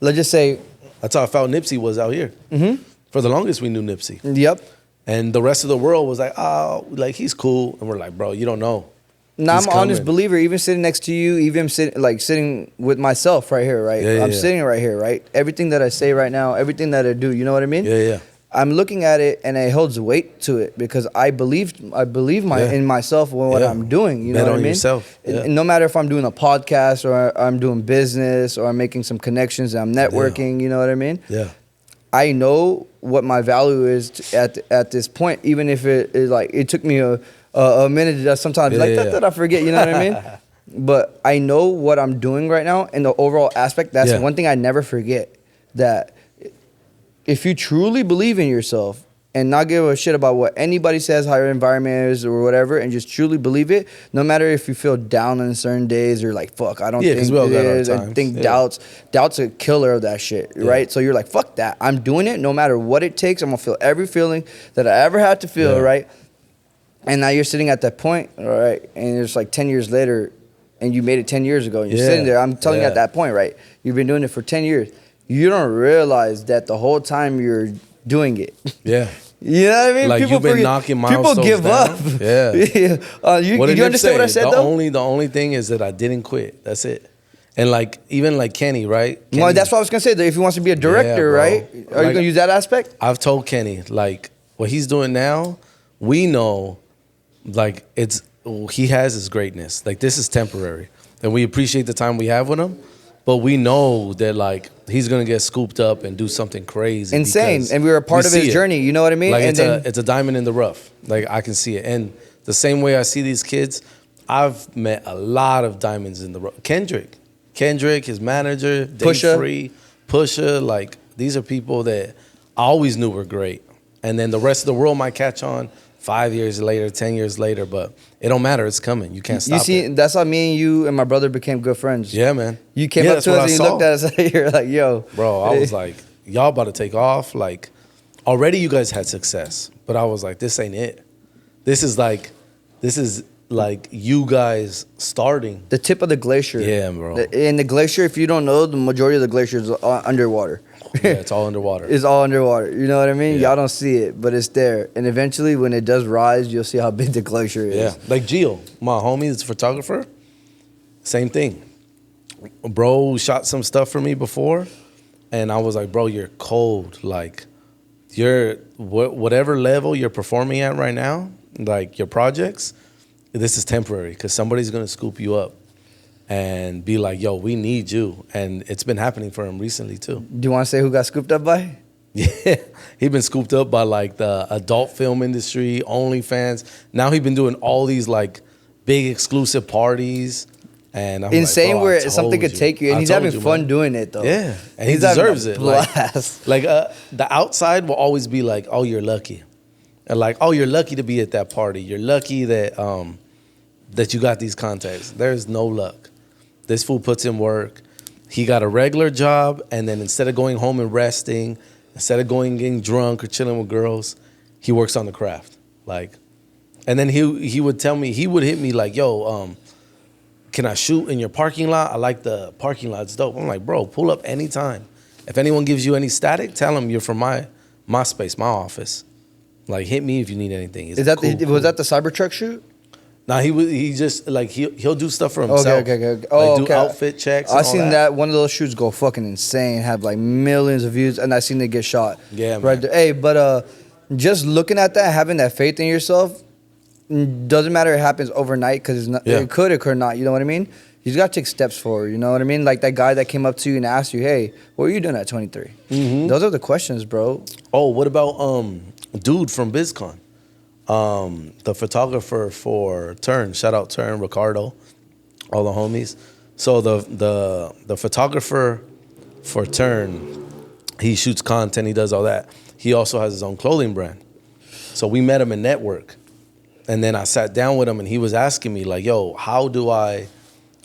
let's just say, That's how I felt Nipsey was out here. Mm-hmm. For the longest, we knew Nipsey. yep. And the rest of the world was like, oh, like he's cool. And we're like, bro, you don't know. Now He's I'm an honest coming. believer, even sitting next to you, even sitting with myself right here, right? Yeah, yeah, I'm yeah. sitting right here, right? Everything that I say right now, everything that I do, you know what I mean? Yeah, yeah. I'm looking at it and it holds weight to it because I believe Yeah. in myself when what Yeah. I'm doing. You know Bet what I on mean? yourself. And- Yeah. and no matter if I'm doing a podcast or I'm doing business or I'm making some connections and I'm networking, you know what I mean? Yeah. I know what my value is at this point, even if it took me a minute to sometimes Yeah, yeah. that I forget, you know what I mean? But I know what I'm doing right now in the overall aspect. That's Yeah. one thing I never forget, that if you truly believe in yourself and not give a shit about what anybody says, how your environment is or whatever, and just truly believe it, no matter if you feel down on certain days or like, fuck, I don't Yeah, 'cause think we all it got our is, I times. think Yeah. doubt's a killer of that shit, right? So you're like, fuck that. I'm doing it no matter what it takes. I'm going to feel every feeling that I ever had to feel, Yeah. right? And now you're sitting at that point, all right? And it's like 10 years later, and you made it 10 years ago, and you're Yeah. sitting there. I'm telling you Yeah. at that point, right? You've been doing it for 10 years. You don't realize that the whole time you're doing it. Yeah. You know what I mean? Like, you've been forget- knocking People milestones give down. up. Yeah. You What did Nip understand what I say? said, the though? The only thing is that I didn't quit. That's it. And like, even like Kenny, right? Well, Kenny- that's what I was going to say. That if he wants to be a director, bro. right? Are you Like- going to use that aspect? I've told Kenny, like, what he's doing now, we know, like, he has his greatness. Like, this is temporary. And we appreciate the time we have with him. But we know that, like, he's going to get scooped up and do something crazy. Insane. because And we were a part of see his it. journey. You know what I mean? Like, And it's a diamond in the rough. Like, I can see it. And the same way I see these kids, I've met a lot of diamonds in the rough. Kendrick, his manager, Dave Pusha. Free, Pusha, like, these are people that I always knew were great. And then the rest of the world might catch on 5 years later, 10 years later, but it don't matter. It's coming. You can't stop You see, it. that's how me and you and my brother became good friends. Yeah, man. You came Yeah, up that's to what us I and you saw. looked at us. You're like, yo. Bro, I was like, y'all about to take off. Like, already you guys had success. But I was like, this ain't it. This is like you guys starting. The tip of the glacier. Yeah, bro. And the glacier, if you don't know, the majority of the glacier is underwater. Yeah, it's all underwater. It's all underwater. You know what I mean? Yeah. Y'all don't see it, but it's there. And eventually, when it does rise, you'll see how big the glacier is. Yeah, like Gio, my homie, is a photographer. Same thing. Bro shot some stuff for me before, and I was like, bro, you're cold. Like, whatever level you're performing at right now, like your projects, this is temporary because somebody's gonna scoop you up and be like, yo, we need you. And it's been happening for him recently too. Do you want to say who got scooped up by? Yeah, he been scooped up by like the adult film industry, OnlyFans. Now he been doing all these like big exclusive parties. And I'm Insane like, bro, where something could take you, and he's having fun man. doing it though. Yeah, and he He's having deserves a it. blast. Like the outside will always be like, oh, you're lucky, and like, oh, you're lucky to be at that party. You're lucky that that you got these contacts. There's no luck. This fool puts in work. He got a regular job, and then instead of going home and resting, instead of going getting drunk or chilling with girls, he works on the craft. Like, and then he would tell me, he would hit me like, yo, can I shoot in your parking lot? I like the parking lot. It's dope. I'm like, bro, pull up anytime. If anyone gives you any static, tell them you're from my space, my office. Like, hit me if you need anything. Was that the Cybertruck shoot? Nah, he just like he'll do stuff for himself. Okay. Oh, like, do outfit checks. I seen that one of those shoots go fucking insane, have like millions of views, and I seen it get shot. Yeah, man. Right there. Hey, but just looking at that, having that faith in yourself, doesn't matter if it happens overnight because it could occur not. You know what I mean? You just got to take steps forward. You know what I mean? Like that guy that came up to you and asked you, "Hey, what were you doing at 23?" Mm-hmm. Those are the questions, bro. Oh, what about dude from BizCon? The photographer for Turn, shout out Turn, Ricardo, all the homies. So the photographer for Turn, he shoots content, he does all that. He also has his own clothing brand. So we met him in network. And then I sat down with him and he was asking me like, yo, how do I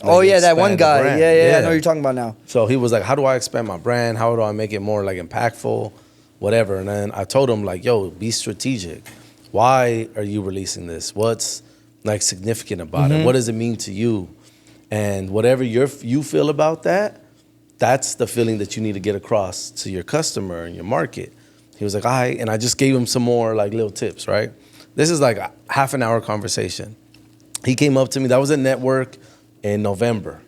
that one guy. Yeah, I know what you're talking about now. So he was like, how do I expand my brand? How do I make it more like impactful? Whatever. And then I told him like, yo, be strategic. Why are you releasing this? What's like significant about it? What does it mean to you? And whatever you feel about that, that's the feeling that you need to get across to your customer and your market. He was like, all right. And I just gave him some more like little tips, right? This is like a half an hour conversation. He came up to me. That was a network in November,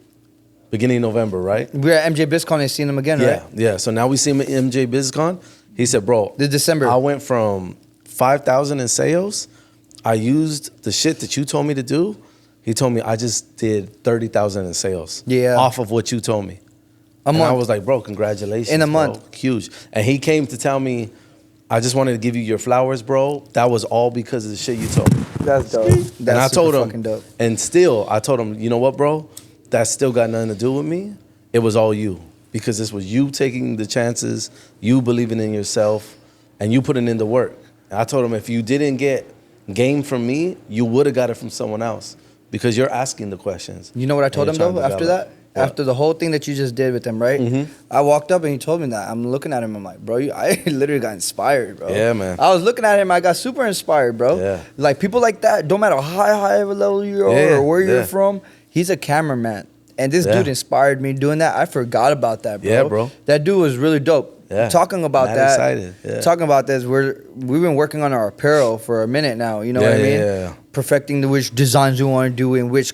beginning of November, right? We're at MJ BizCon and seeing him again, right? Yeah. So now we see him at MJ BizCon. He said, bro, this December, I went from 5,000 in sales. I used the shit that you told me to do. He told me I just did 30,000 in sales. Yeah. Off of what you told me. And I was like, bro, congratulations. In a month. Huge. And he came to tell me, I just wanted to give you your flowers, bro. That was all because of the shit you told me. That's dope. And I told him, and still, I told him, you know what, bro? That still got nothing to do with me. It was all you. Because this was you taking the chances, you believing in yourself, and you putting in the work. And I told him, if you didn't get game from me, you would have got it from someone else. Because you're asking the questions. You know what I told him, though, after that? Yeah. After the whole thing that you just did with him, right? Mm-hmm. I walked up and he told me that. I'm looking at him. I'm like, bro, I literally got inspired, bro. Yeah, man. I was looking at him. I got super inspired, bro. Yeah. Like, people like that, don't matter how high of a level you are or where you're from, he's a cameraman. And this dude inspired me doing that. I forgot about that, bro. Yeah, bro. That dude was really dope. Yeah. Talking about that. Excited. Yeah. Talking about this, we've been working on our apparel for a minute now. You know what I mean? Yeah. Perfecting which designs we want to do in which,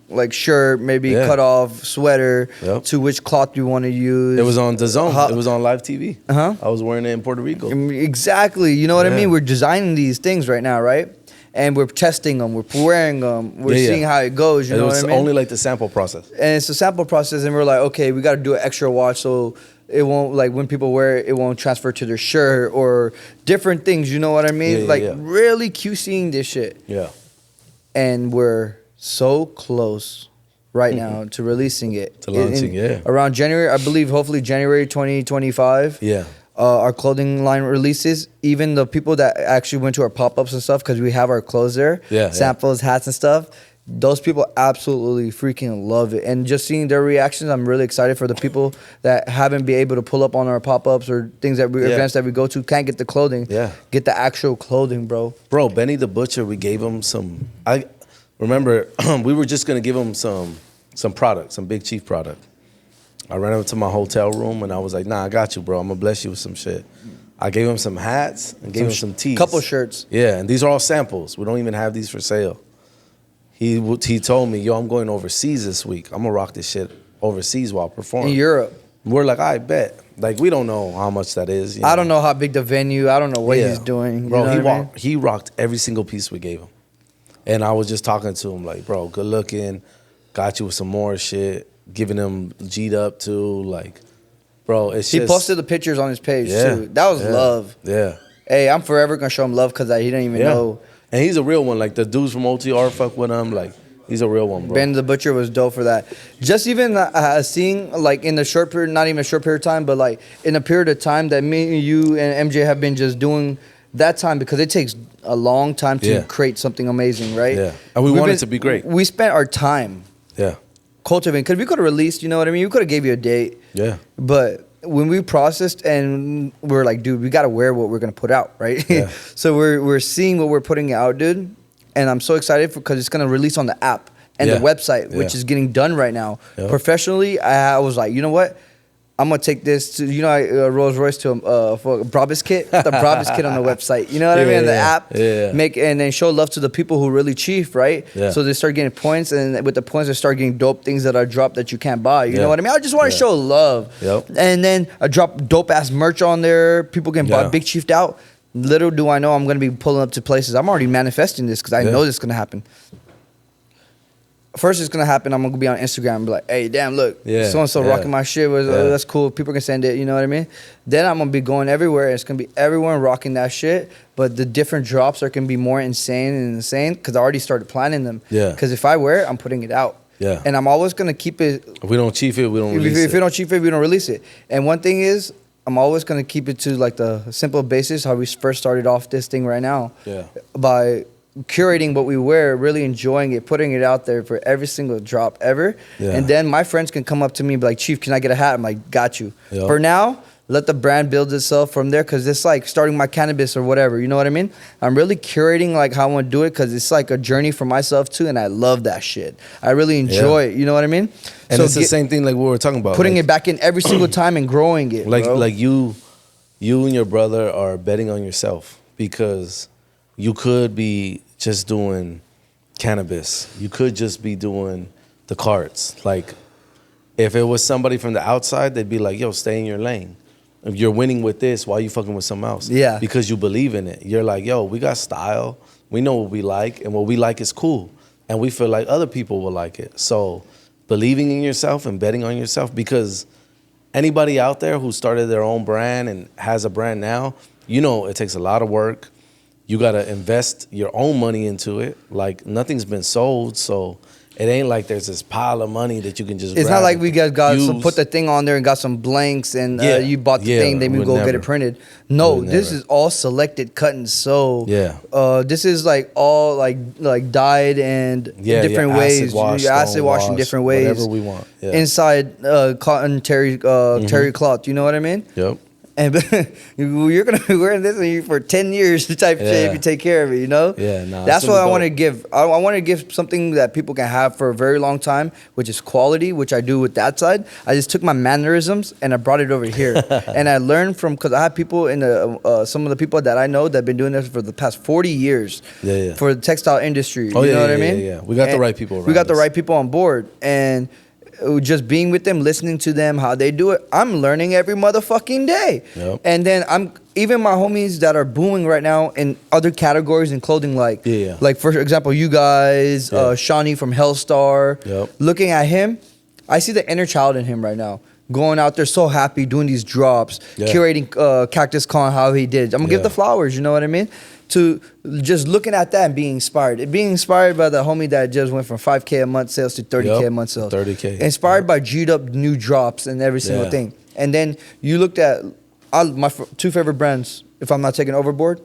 like shirt, maybe cut off, sweater, to which cloth you want to use. It was on DAZN. It was on live TV. I was wearing it in Puerto Rico. Exactly. You know what I mean? We're designing these things right now, right? And we're testing them. We're wearing them. We're seeing how it goes. You know what I mean? It's only like the sample process. And it's a sample process, and we're like, okay, we got to do an extra watch so it won't, like, when people wear it, it won't transfer to their shirt or different things. You know what I mean? Really QCing this shit. Yeah. And we're so close right now to releasing it. To launching, around January, I believe, hopefully January 2025. Yeah. Our clothing line releases. Even the people that actually went to our pop-ups and stuff, because we have our clothes there, samples, hats and stuff, those people absolutely freaking love it. And just seeing their reactions, I'm really excited for the people that haven't been able to pull up on our pop-ups or things that events that we go to, can't get the clothing. Yeah. Get the actual clothing, bro. Bro, Benny the Butcher, we gave him some... Remember, we were just going to give him some product, some Big Chief product. I ran up to my hotel room and I was like, nah, I got you, bro. I'm going to bless you with some shit. I gave him some hats and gave him some tees. Couple shirts. Yeah, and these are all samples. We don't even have these for sale. He told me, yo, I'm going overseas this week. I'm going to rock this shit overseas while performing. In Europe. We're like, I bet. Like, we don't know how much that is. I don't know how big the venue. I don't know what he's doing. You Bro, know what I mean? he rocked every single piece we gave him. And I was just talking to him like, bro, good looking. Got you with some more shit. Giving him GEEDUP too. Like, bro, it's He just... posted the pictures on his page too. That was love. Yeah. Hey, I'm forever going to show him love because he didn't even know. And he's a real one. Like, the dudes from OTR fuck with him. Like, he's a real one, bro. Ben the Butcher was dope for that. Just even seeing, like, in the short period, not even a short period of time, but, like, in a period of time that me, you, and MJ have been just doing that time, because it takes a long time to create something amazing, right? Yeah. And we want it to be great. We spent our time cultivating, because we could have released, you know what I mean? We could have gave you a date. Yeah. But when we processed and we're like, dude, we got to wear what we're going to put out, right? Yeah. So we're seeing what we're putting out, dude. And I'm so excited because it's going to release on the app and the website, which is getting done right now. Yep. Professionally, I was like, you know what? I'm going to take this to, Rolls Royce to for a Brabus kit. The Brabus kit on the website. You know what I mean? The app. Yeah. And then show love to the people who really chief, right? Yeah. So they start getting points. And with the points, they start getting dope things that are dropped that you can't buy. You know what I mean? I just want to show love. Yep. And then I drop dope ass merch on there. People can buy Big Chiefed out. Little do I know I'm going to be pulling up to places. I'm already manifesting this because I know this is going to happen. First, it's going to happen. I'm going to be on Instagram and be like, hey, damn, look, so-and-so rocking my shit. That's cool. People can send it. You know what I mean? Then I'm going to be going everywhere. It's going to be everyone rocking that shit. But the different drops are going to be more insane because I already started planning them. Yeah. Because if I wear it, I'm putting it out. Yeah. And I'm always going to keep it. If we don't chief it, we don't release it. If we don't chief it, we don't release it. And one thing is, I'm always going to keep it to like the simple basis, how we first started off this thing right now. Yeah. By curating what we wear, really enjoying it, putting it out there for every single drop ever. Yeah. And then my friends can come up to me and be like, Chief, can I get a hat? I'm like, got you. Yep. For now, let the brand build itself from there, because it's like starting my cannabis or whatever. You know what I mean? I'm really curating like how I want to do it, because it's like a journey for myself too, and I love that shit. I really enjoy it. You know what I mean? And so it's the same thing like what we were talking about. Putting it back in every single time and growing it. Like you and your brother are betting on yourself, because you could be just doing cannabis. You could just be doing the carts. Like, if it was somebody from the outside, they'd be like, yo, stay in your lane. If you're winning with this, why are you fucking with something else? Yeah. Because you believe in it. You're like, yo, we got style. We know what we like, and what we like is cool. And we feel like other people will like it. So believing in yourself and betting on yourself, because anybody out there who started their own brand and has a brand now, you know it takes a lot of work. You got to invest your own money into it. Like, nothing's been sold, so it ain't like there's this pile of money that you can just It's grab not like we got use. some, put the thing on there and got some blanks and you bought the thing, then we go get it printed. No, this is all selected, cut and sew. Yeah. This is like all like dyed and different ways. Acid wash in different ways. Whatever we want. Yeah. Inside cotton terry cloth. You know what I mean? Yep. And you're gonna be wearing this for 10 years type shit if you take care of it, you know? Yeah, no. That's what I want to give. I want to give something that people can have for a very long time, which is quality, which I do with that side. I just took my mannerisms and I brought it over here, and I learned from, because I have people in the some of the people that I know that have been doing this for the past 40 years for the textile industry. You know what I mean? Yeah. We got the right people around. We got the right people on board, and just being with them, listening to them, how they do it, I'm learning every motherfucking day. Yep. And then even my homies that are booming right now in other categories in clothing, like for example, you guys, Shawnee from Hellstar. Yep. Looking at him, I see the inner child in him right now. Going out there so happy, doing these drops, curating Cactus Con, how he did. I'm gonna give the flowers, you know what I mean? To just looking at that and being inspired. Being inspired by the homie that just went from 5K a month sales to 30K a month sales. 30K. Inspired by GEEDUP new drops and every single thing. And then you looked at my two favorite brands, if I'm not taking overboard,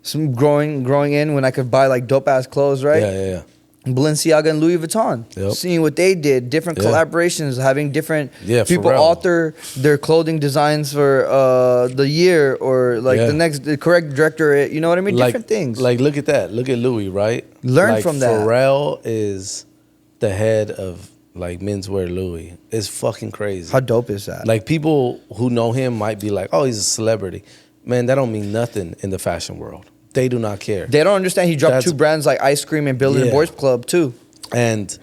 some growing in when I could buy like dope ass clothes, right? Yeah. Balenciaga and Louis Vuitton. Yep. Seeing what they did, different collaborations, having different people author their clothing designs for the year, or like the correct director, you know what I mean? Different things. Like, look at that. Look at Louis, right? Learn from that. Pharrell is the head of like menswear Louis. It's fucking crazy. How dope is that? Like, people who know him might be like, oh, he's a celebrity. Man, that don't mean nothing in the fashion world. They do not care. They don't understand. He dropped two brands like Ice Cream and Building the Boys Club too. And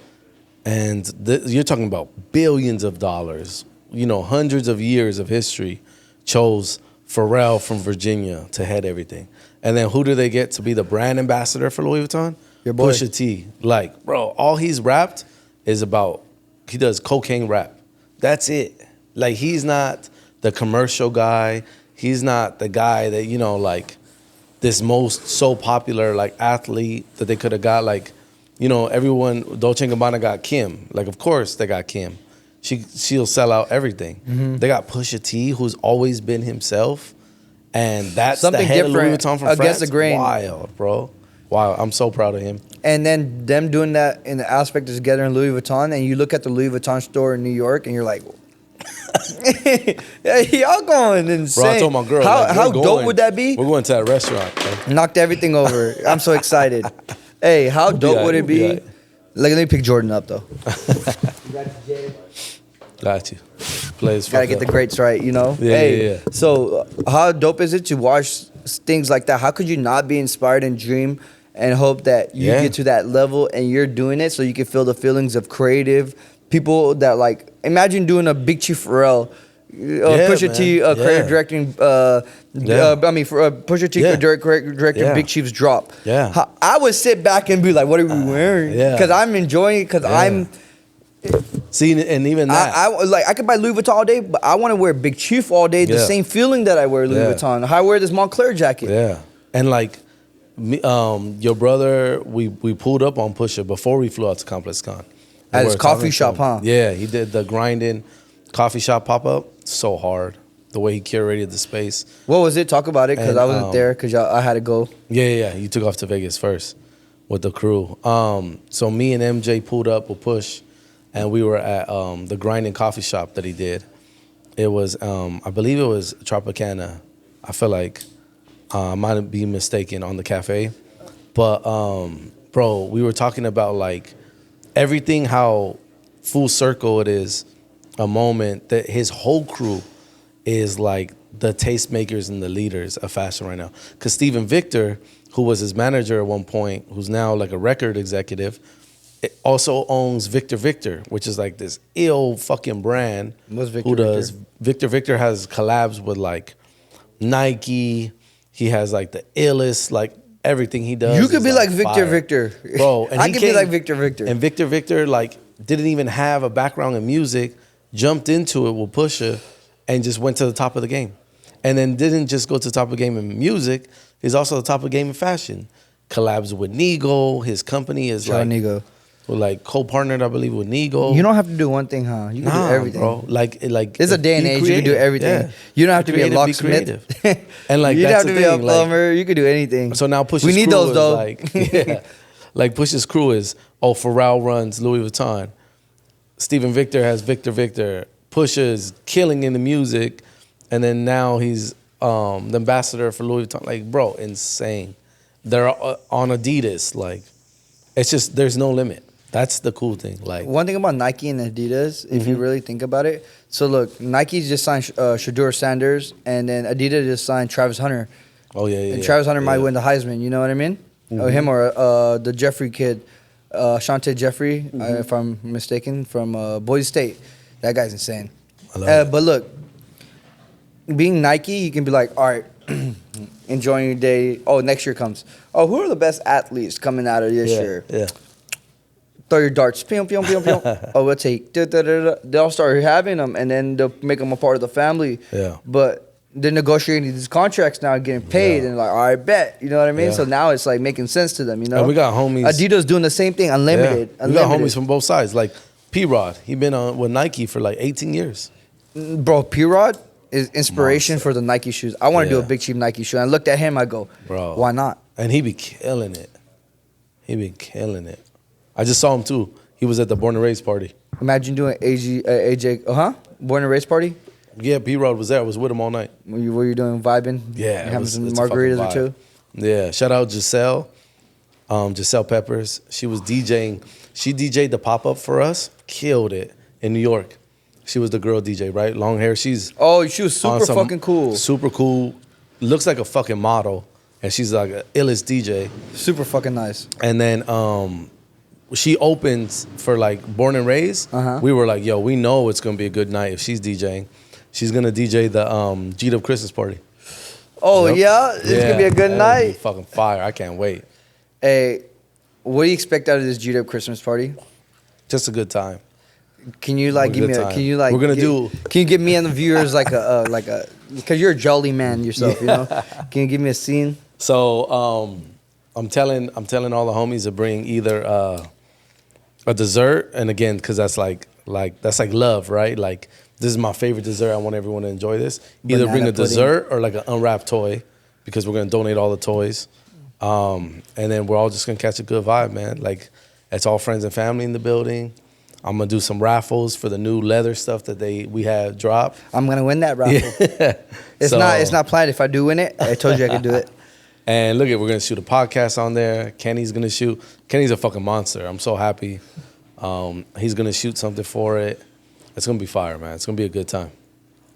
you're talking about billions of dollars hundreds of years of history, chose Pharrell from Virginia to head everything. And then who do they get to be the brand ambassador for Louis Vuitton? Your boy. Pusha T. Like, bro, all he's rapped is about, he does cocaine rap. That's it. Like, he's not the commercial guy. He's not the guy that, like, this most so popular, like, athlete that they could have got. Like, everyone, Dolce & Gabbana got Kim. Like, of course they got Kim. She'll sell out everything. Mm-hmm. They got Pusha T, who's always been himself. And that's Something the head of Louis different Vuitton from against France. the grain. Wild, bro. Wow, I'm so proud of him. And then them doing that in the aspect of together in Louis Vuitton, and you look at the Louis Vuitton store in New York, and you're like, y'all going insane. Bro, I told my girl, how dope would that be? We're going to that restaurant. Bro. Knocked everything over. I'm so excited. Hey, how dope would it be? We'll be Like, let me pick Jordan up though. Got you. Plays Gotta get the greats right, Yeah, hey, yeah. So how dope is it to watch things like that? How could you not be inspired and dream and hope that you Yeah. get to that level and you're doing it so you can feel the feelings of creative people that, like, imagine doing a Big Chief Pharrell, Pusha T creative directing, Pusha T directing Yeah. Big Chief's drop. Yeah. I would sit back and be like, what are we wearing? Yeah. Because I'm enjoying it, because I'm... See, and even that. I could buy Louis Vuitton all day, but I want to wear Big Chief all day. The Yeah. same feeling that I wear Louis Yeah. Vuitton. How I wear this Montclair jacket. Yeah. And like, your brother, we pulled up on Pusha before we flew out to Complex Con. At his We were coffee talking to shop, him. huh? Yeah, he did the grinding coffee shop pop up. So hard. The way he curated the space. What was it? Talk about it, because And, I wasn't there, because I had to go. Yeah. You took off to Vegas first with the crew. So me and MJ pulled up with Push, and we were at the grinding coffee shop that he did. It was, I believe it was Tropicana. I feel like I might be mistaken on the cafe. But, bro, we were talking about, like, everything, how full circle it is, a moment that his whole crew is like the tastemakers and the leaders of fashion right now. Because Steven Victor, who was his manager at one point, who's now like a record executive, it also owns Victor Victor, which is like this ill fucking brand. What's Victor who does Victor? Victor Victor has collabs with like Nike. He has like the illest, like everything he does. You could is, be like Victor fire. Victor. Bro. And I he could be came- like Victor Victor. And Victor Victor like didn't even have a background in music, jumped into it with Pusha, and just went to the top of the game. And then didn't just go to the top of the game in music, he's also the top of the game in fashion. Collabs with Nigo, his company is Shout out like, Nigo. we're like co-partnered, I believe, with Nigo. You don't have to do one thing, huh? You can do everything. bro. Like It's a day and be age you can do creative. everything. Yeah. You don't have to be a Creative, locksmith. creative. And like you don't that's have to the be a thing, like- plumber. You could do anything. So now Push's we need crew those is though. like, yeah, like Push's crew is, Pharrell runs Louis Vuitton. Steven Victor has Victor Victor. Pusha is killing in the music, and then now he's the ambassador for Louis Vuitton. Like, bro, insane. They're on Adidas. Like, it's just there's no limit. That's the cool thing. Like, One thing about Nike and Adidas, if you really think about it, so look, Nike just signed Shedeur Sanders, and then Adidas just signed Travis Hunter. oh yeah, And Travis Hunter might yeah. win the Heisman, you know what I mean? Or him or the Jeffrey kid, Shante Jeffrey, if I'm mistaken, from Boise State. That guy's insane. I love it. But look, being Nike, you can be like, all right, enjoying your day. Oh, next year comes. Oh, who are the best athletes coming out of this year? Yeah. Throw your darts. Pew, pew, pew, pew. Oh, we'll take. Da, da, da, da. They'll start having them, and then they'll make them a part of the family. Yeah. But they're negotiating these contracts now, getting paid, and like, all right, bet. You know what I mean? Yeah. So now it's like making sense to them. You know. And we got homies. Adidas doing the same thing, unlimited. Yeah. We got homies from both sides. Like P-Rod, he been on with Nike for like 18 years. Bro, P-Rod is inspiration for the Nike shoes. I want to do a Yeah. big cheap Nike shoe. And I looked at him, I go, Bro. why not? And he be killing it. He been killing it. I just saw him too. He was at the Born and Raised party. Imagine doing AJ, born and raised party. Yeah, P-Rod was there. I was with him all night. Were you doing vibing? Yeah, having some it's a fucking margaritas or vibe. two. Yeah, shout out Giselle, Giselle Peppers. She was DJing. She DJ'd the pop-up for us. Killed it in New York. She was the girl DJ, right? Long hair. She's Oh, she was on super some- fucking cool. Super cool. Looks like a fucking model. And she's like an illest DJ. Super fucking nice. And then she opens for like Born and Raised. We were like, yo, we know it's gonna be a good night if she's DJing. She's gonna DJ the GEEDUP Christmas party. Oh Yep. yeah, it's gonna be a good that'll night. Be fucking fire! I can't wait. Hey, what do you expect out of this GEEDUP Christmas party? Just a good time. Can you like give me? Can you like? We're gonna do. Can you give me and the viewers like a because you're a jolly man yourself, you know? Can you give me a scene? So I'm telling all the homies to bring either a dessert, and again, because that's like love, right? Like this is my favorite dessert. I want everyone to enjoy this. Either Banana bring a pudding. dessert or like an unwrapped toy, because we're gonna donate all the toys, and then we're all just gonna catch a good vibe, man. Like it's all friends and family in the building. I'm gonna do some raffles for the new leather stuff that we had dropped. I'm gonna win that raffle. It's not planned. If I do win it, I told you I could do it. And look, we're gonna shoot a podcast on there. Kenny's gonna shoot. Kenny's a fucking monster. I'm so happy. He's gonna shoot something for it. It's gonna be fire, man. It's gonna be a good time.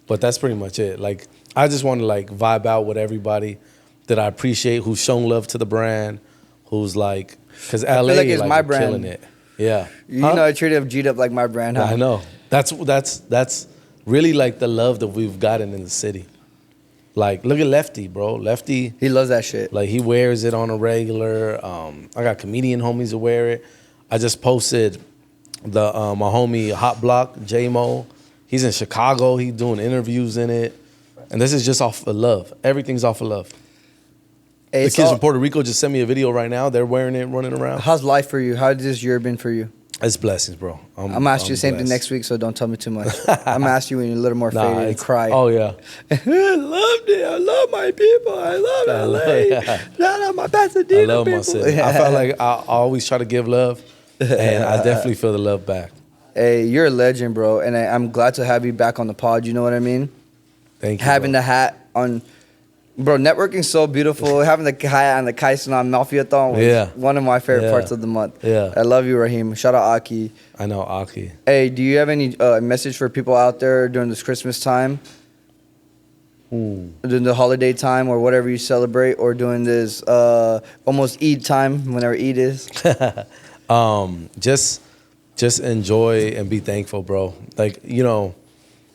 But that's pretty much it. Like I just want to like vibe out with everybody that I appreciate, who's shown love to the brand, who's like, because LA like it's my brand. killing it. Yeah, You know, I treated GEEDUP like my brand. Huh? I know. That's really like the love that we've gotten in the city. Like, look at Lefty, bro. Lefty, He loves that shit. like he wears it on a regular. I got comedian homies that wear it. I just posted my homie Hot Block, J-Mo. He's in Chicago. He's doing interviews in it. And this is just off of love. Everything's off of love. Hey, The kids from Puerto Rico just sent me a video right now. They're wearing it, running around. how's life for you? How has this year been for you? It's blessings, bro. I'm gonna ask you the same thing blessed. next week, so don't tell me too much. I'm gonna ask you when you're a little more faded and it's- cry. Oh, yeah. I loved it. I love my people. I love LA. Shout out my Pasadena I love my people. city. I felt like I always try to give love, and I definitely feel the love back. Hey, you're a legend, bro, and I'm glad to have you back on the pod. You know what I mean? Thank you. Having bro. the hat on, bro. Networking's so beautiful. Having the hat on the Kaisanon Mafia thon was Yeah. one of my favorite Yeah. parts of the month. Yeah. I love you, Raheem. Shout out Aki. I know, Aki. Hey, do you have any message for people out there during this Christmas time? During the holiday time or whatever you celebrate, or during this almost Eid time, whenever Eid is? Just enjoy and be thankful, bro. Like, you know,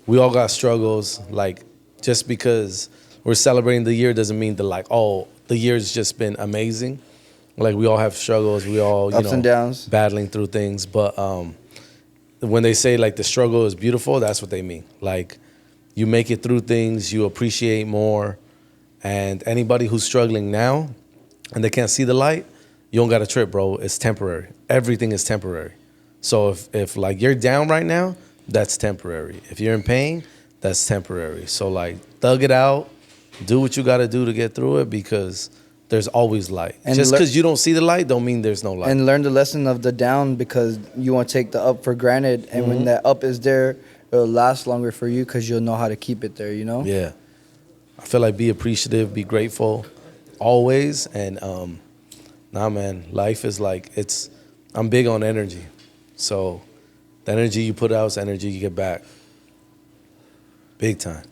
we all got struggles. Like, just because we're celebrating the year doesn't mean that like, oh, the year's just been amazing. Like, we all have struggles. We all, Ups and downs. battling through things. But when they say like the struggle is beautiful, that's what they mean. Like, you make it through things, you appreciate more. And anybody who's struggling now and they can't see the light, you don't got to trip, bro. It's temporary. Everything is temporary. So if like you're down right now, that's temporary. If you're in pain, that's temporary. So like thug it out, do what you got to do to get through it, because there's always light. And Just because you don't see the light don't mean there's no light. And learn the lesson of the down, because you won't take the up for granted. And when that up is there, it'll last longer for you because you'll know how to keep it there, you know? Yeah. I feel like be appreciative, be grateful always. And nah, man, life is like, I'm big on energy. So the energy you put out is energy you get back. Big time.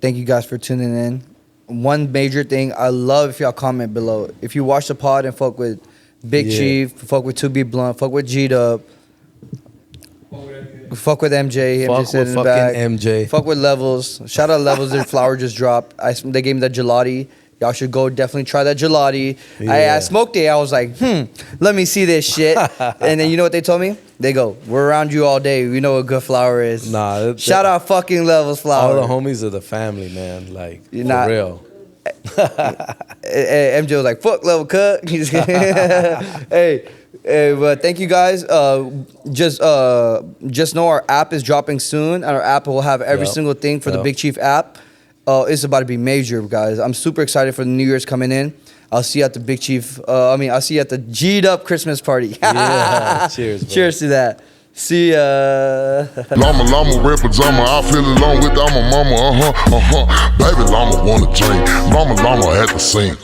Thank you guys for tuning in. One major thing, I love if y'all comment below. If you watch the pod and fuck with Big Yeah. Chief, fuck with 2B Blunt, fuck with GEEDUP, fuck with MJ. Fuck MJ said with in the fucking back. MJ. Fuck with Levels. Shout out Levels. Their flower just dropped. They gave me that gelati. Y'all should go definitely try that gelati. I Yeah. smoked it. I was like, let me see this shit. And then you know what they told me? They go, we're around you all day. We know what good flower is. Nah, Shout out fucking Levels flower. All the homies are the family, man. Like, You're for not- real. MJ was like, fuck Level Cut. He's hey, but thank you guys. Just know our app is dropping soon, and our app will have every Yep. single thing for the Yep. Big Chief app. It's about to be major, guys. I'm super excited for the New Year's coming in. I'll see you at the Big Chief. I'll see you at the GEEDUP Christmas party. Yeah. Cheers, bro. Cheers to that. See ya. Llama red pajama, I feel along with my mama, Baby llama wanna drink, mama at the sink,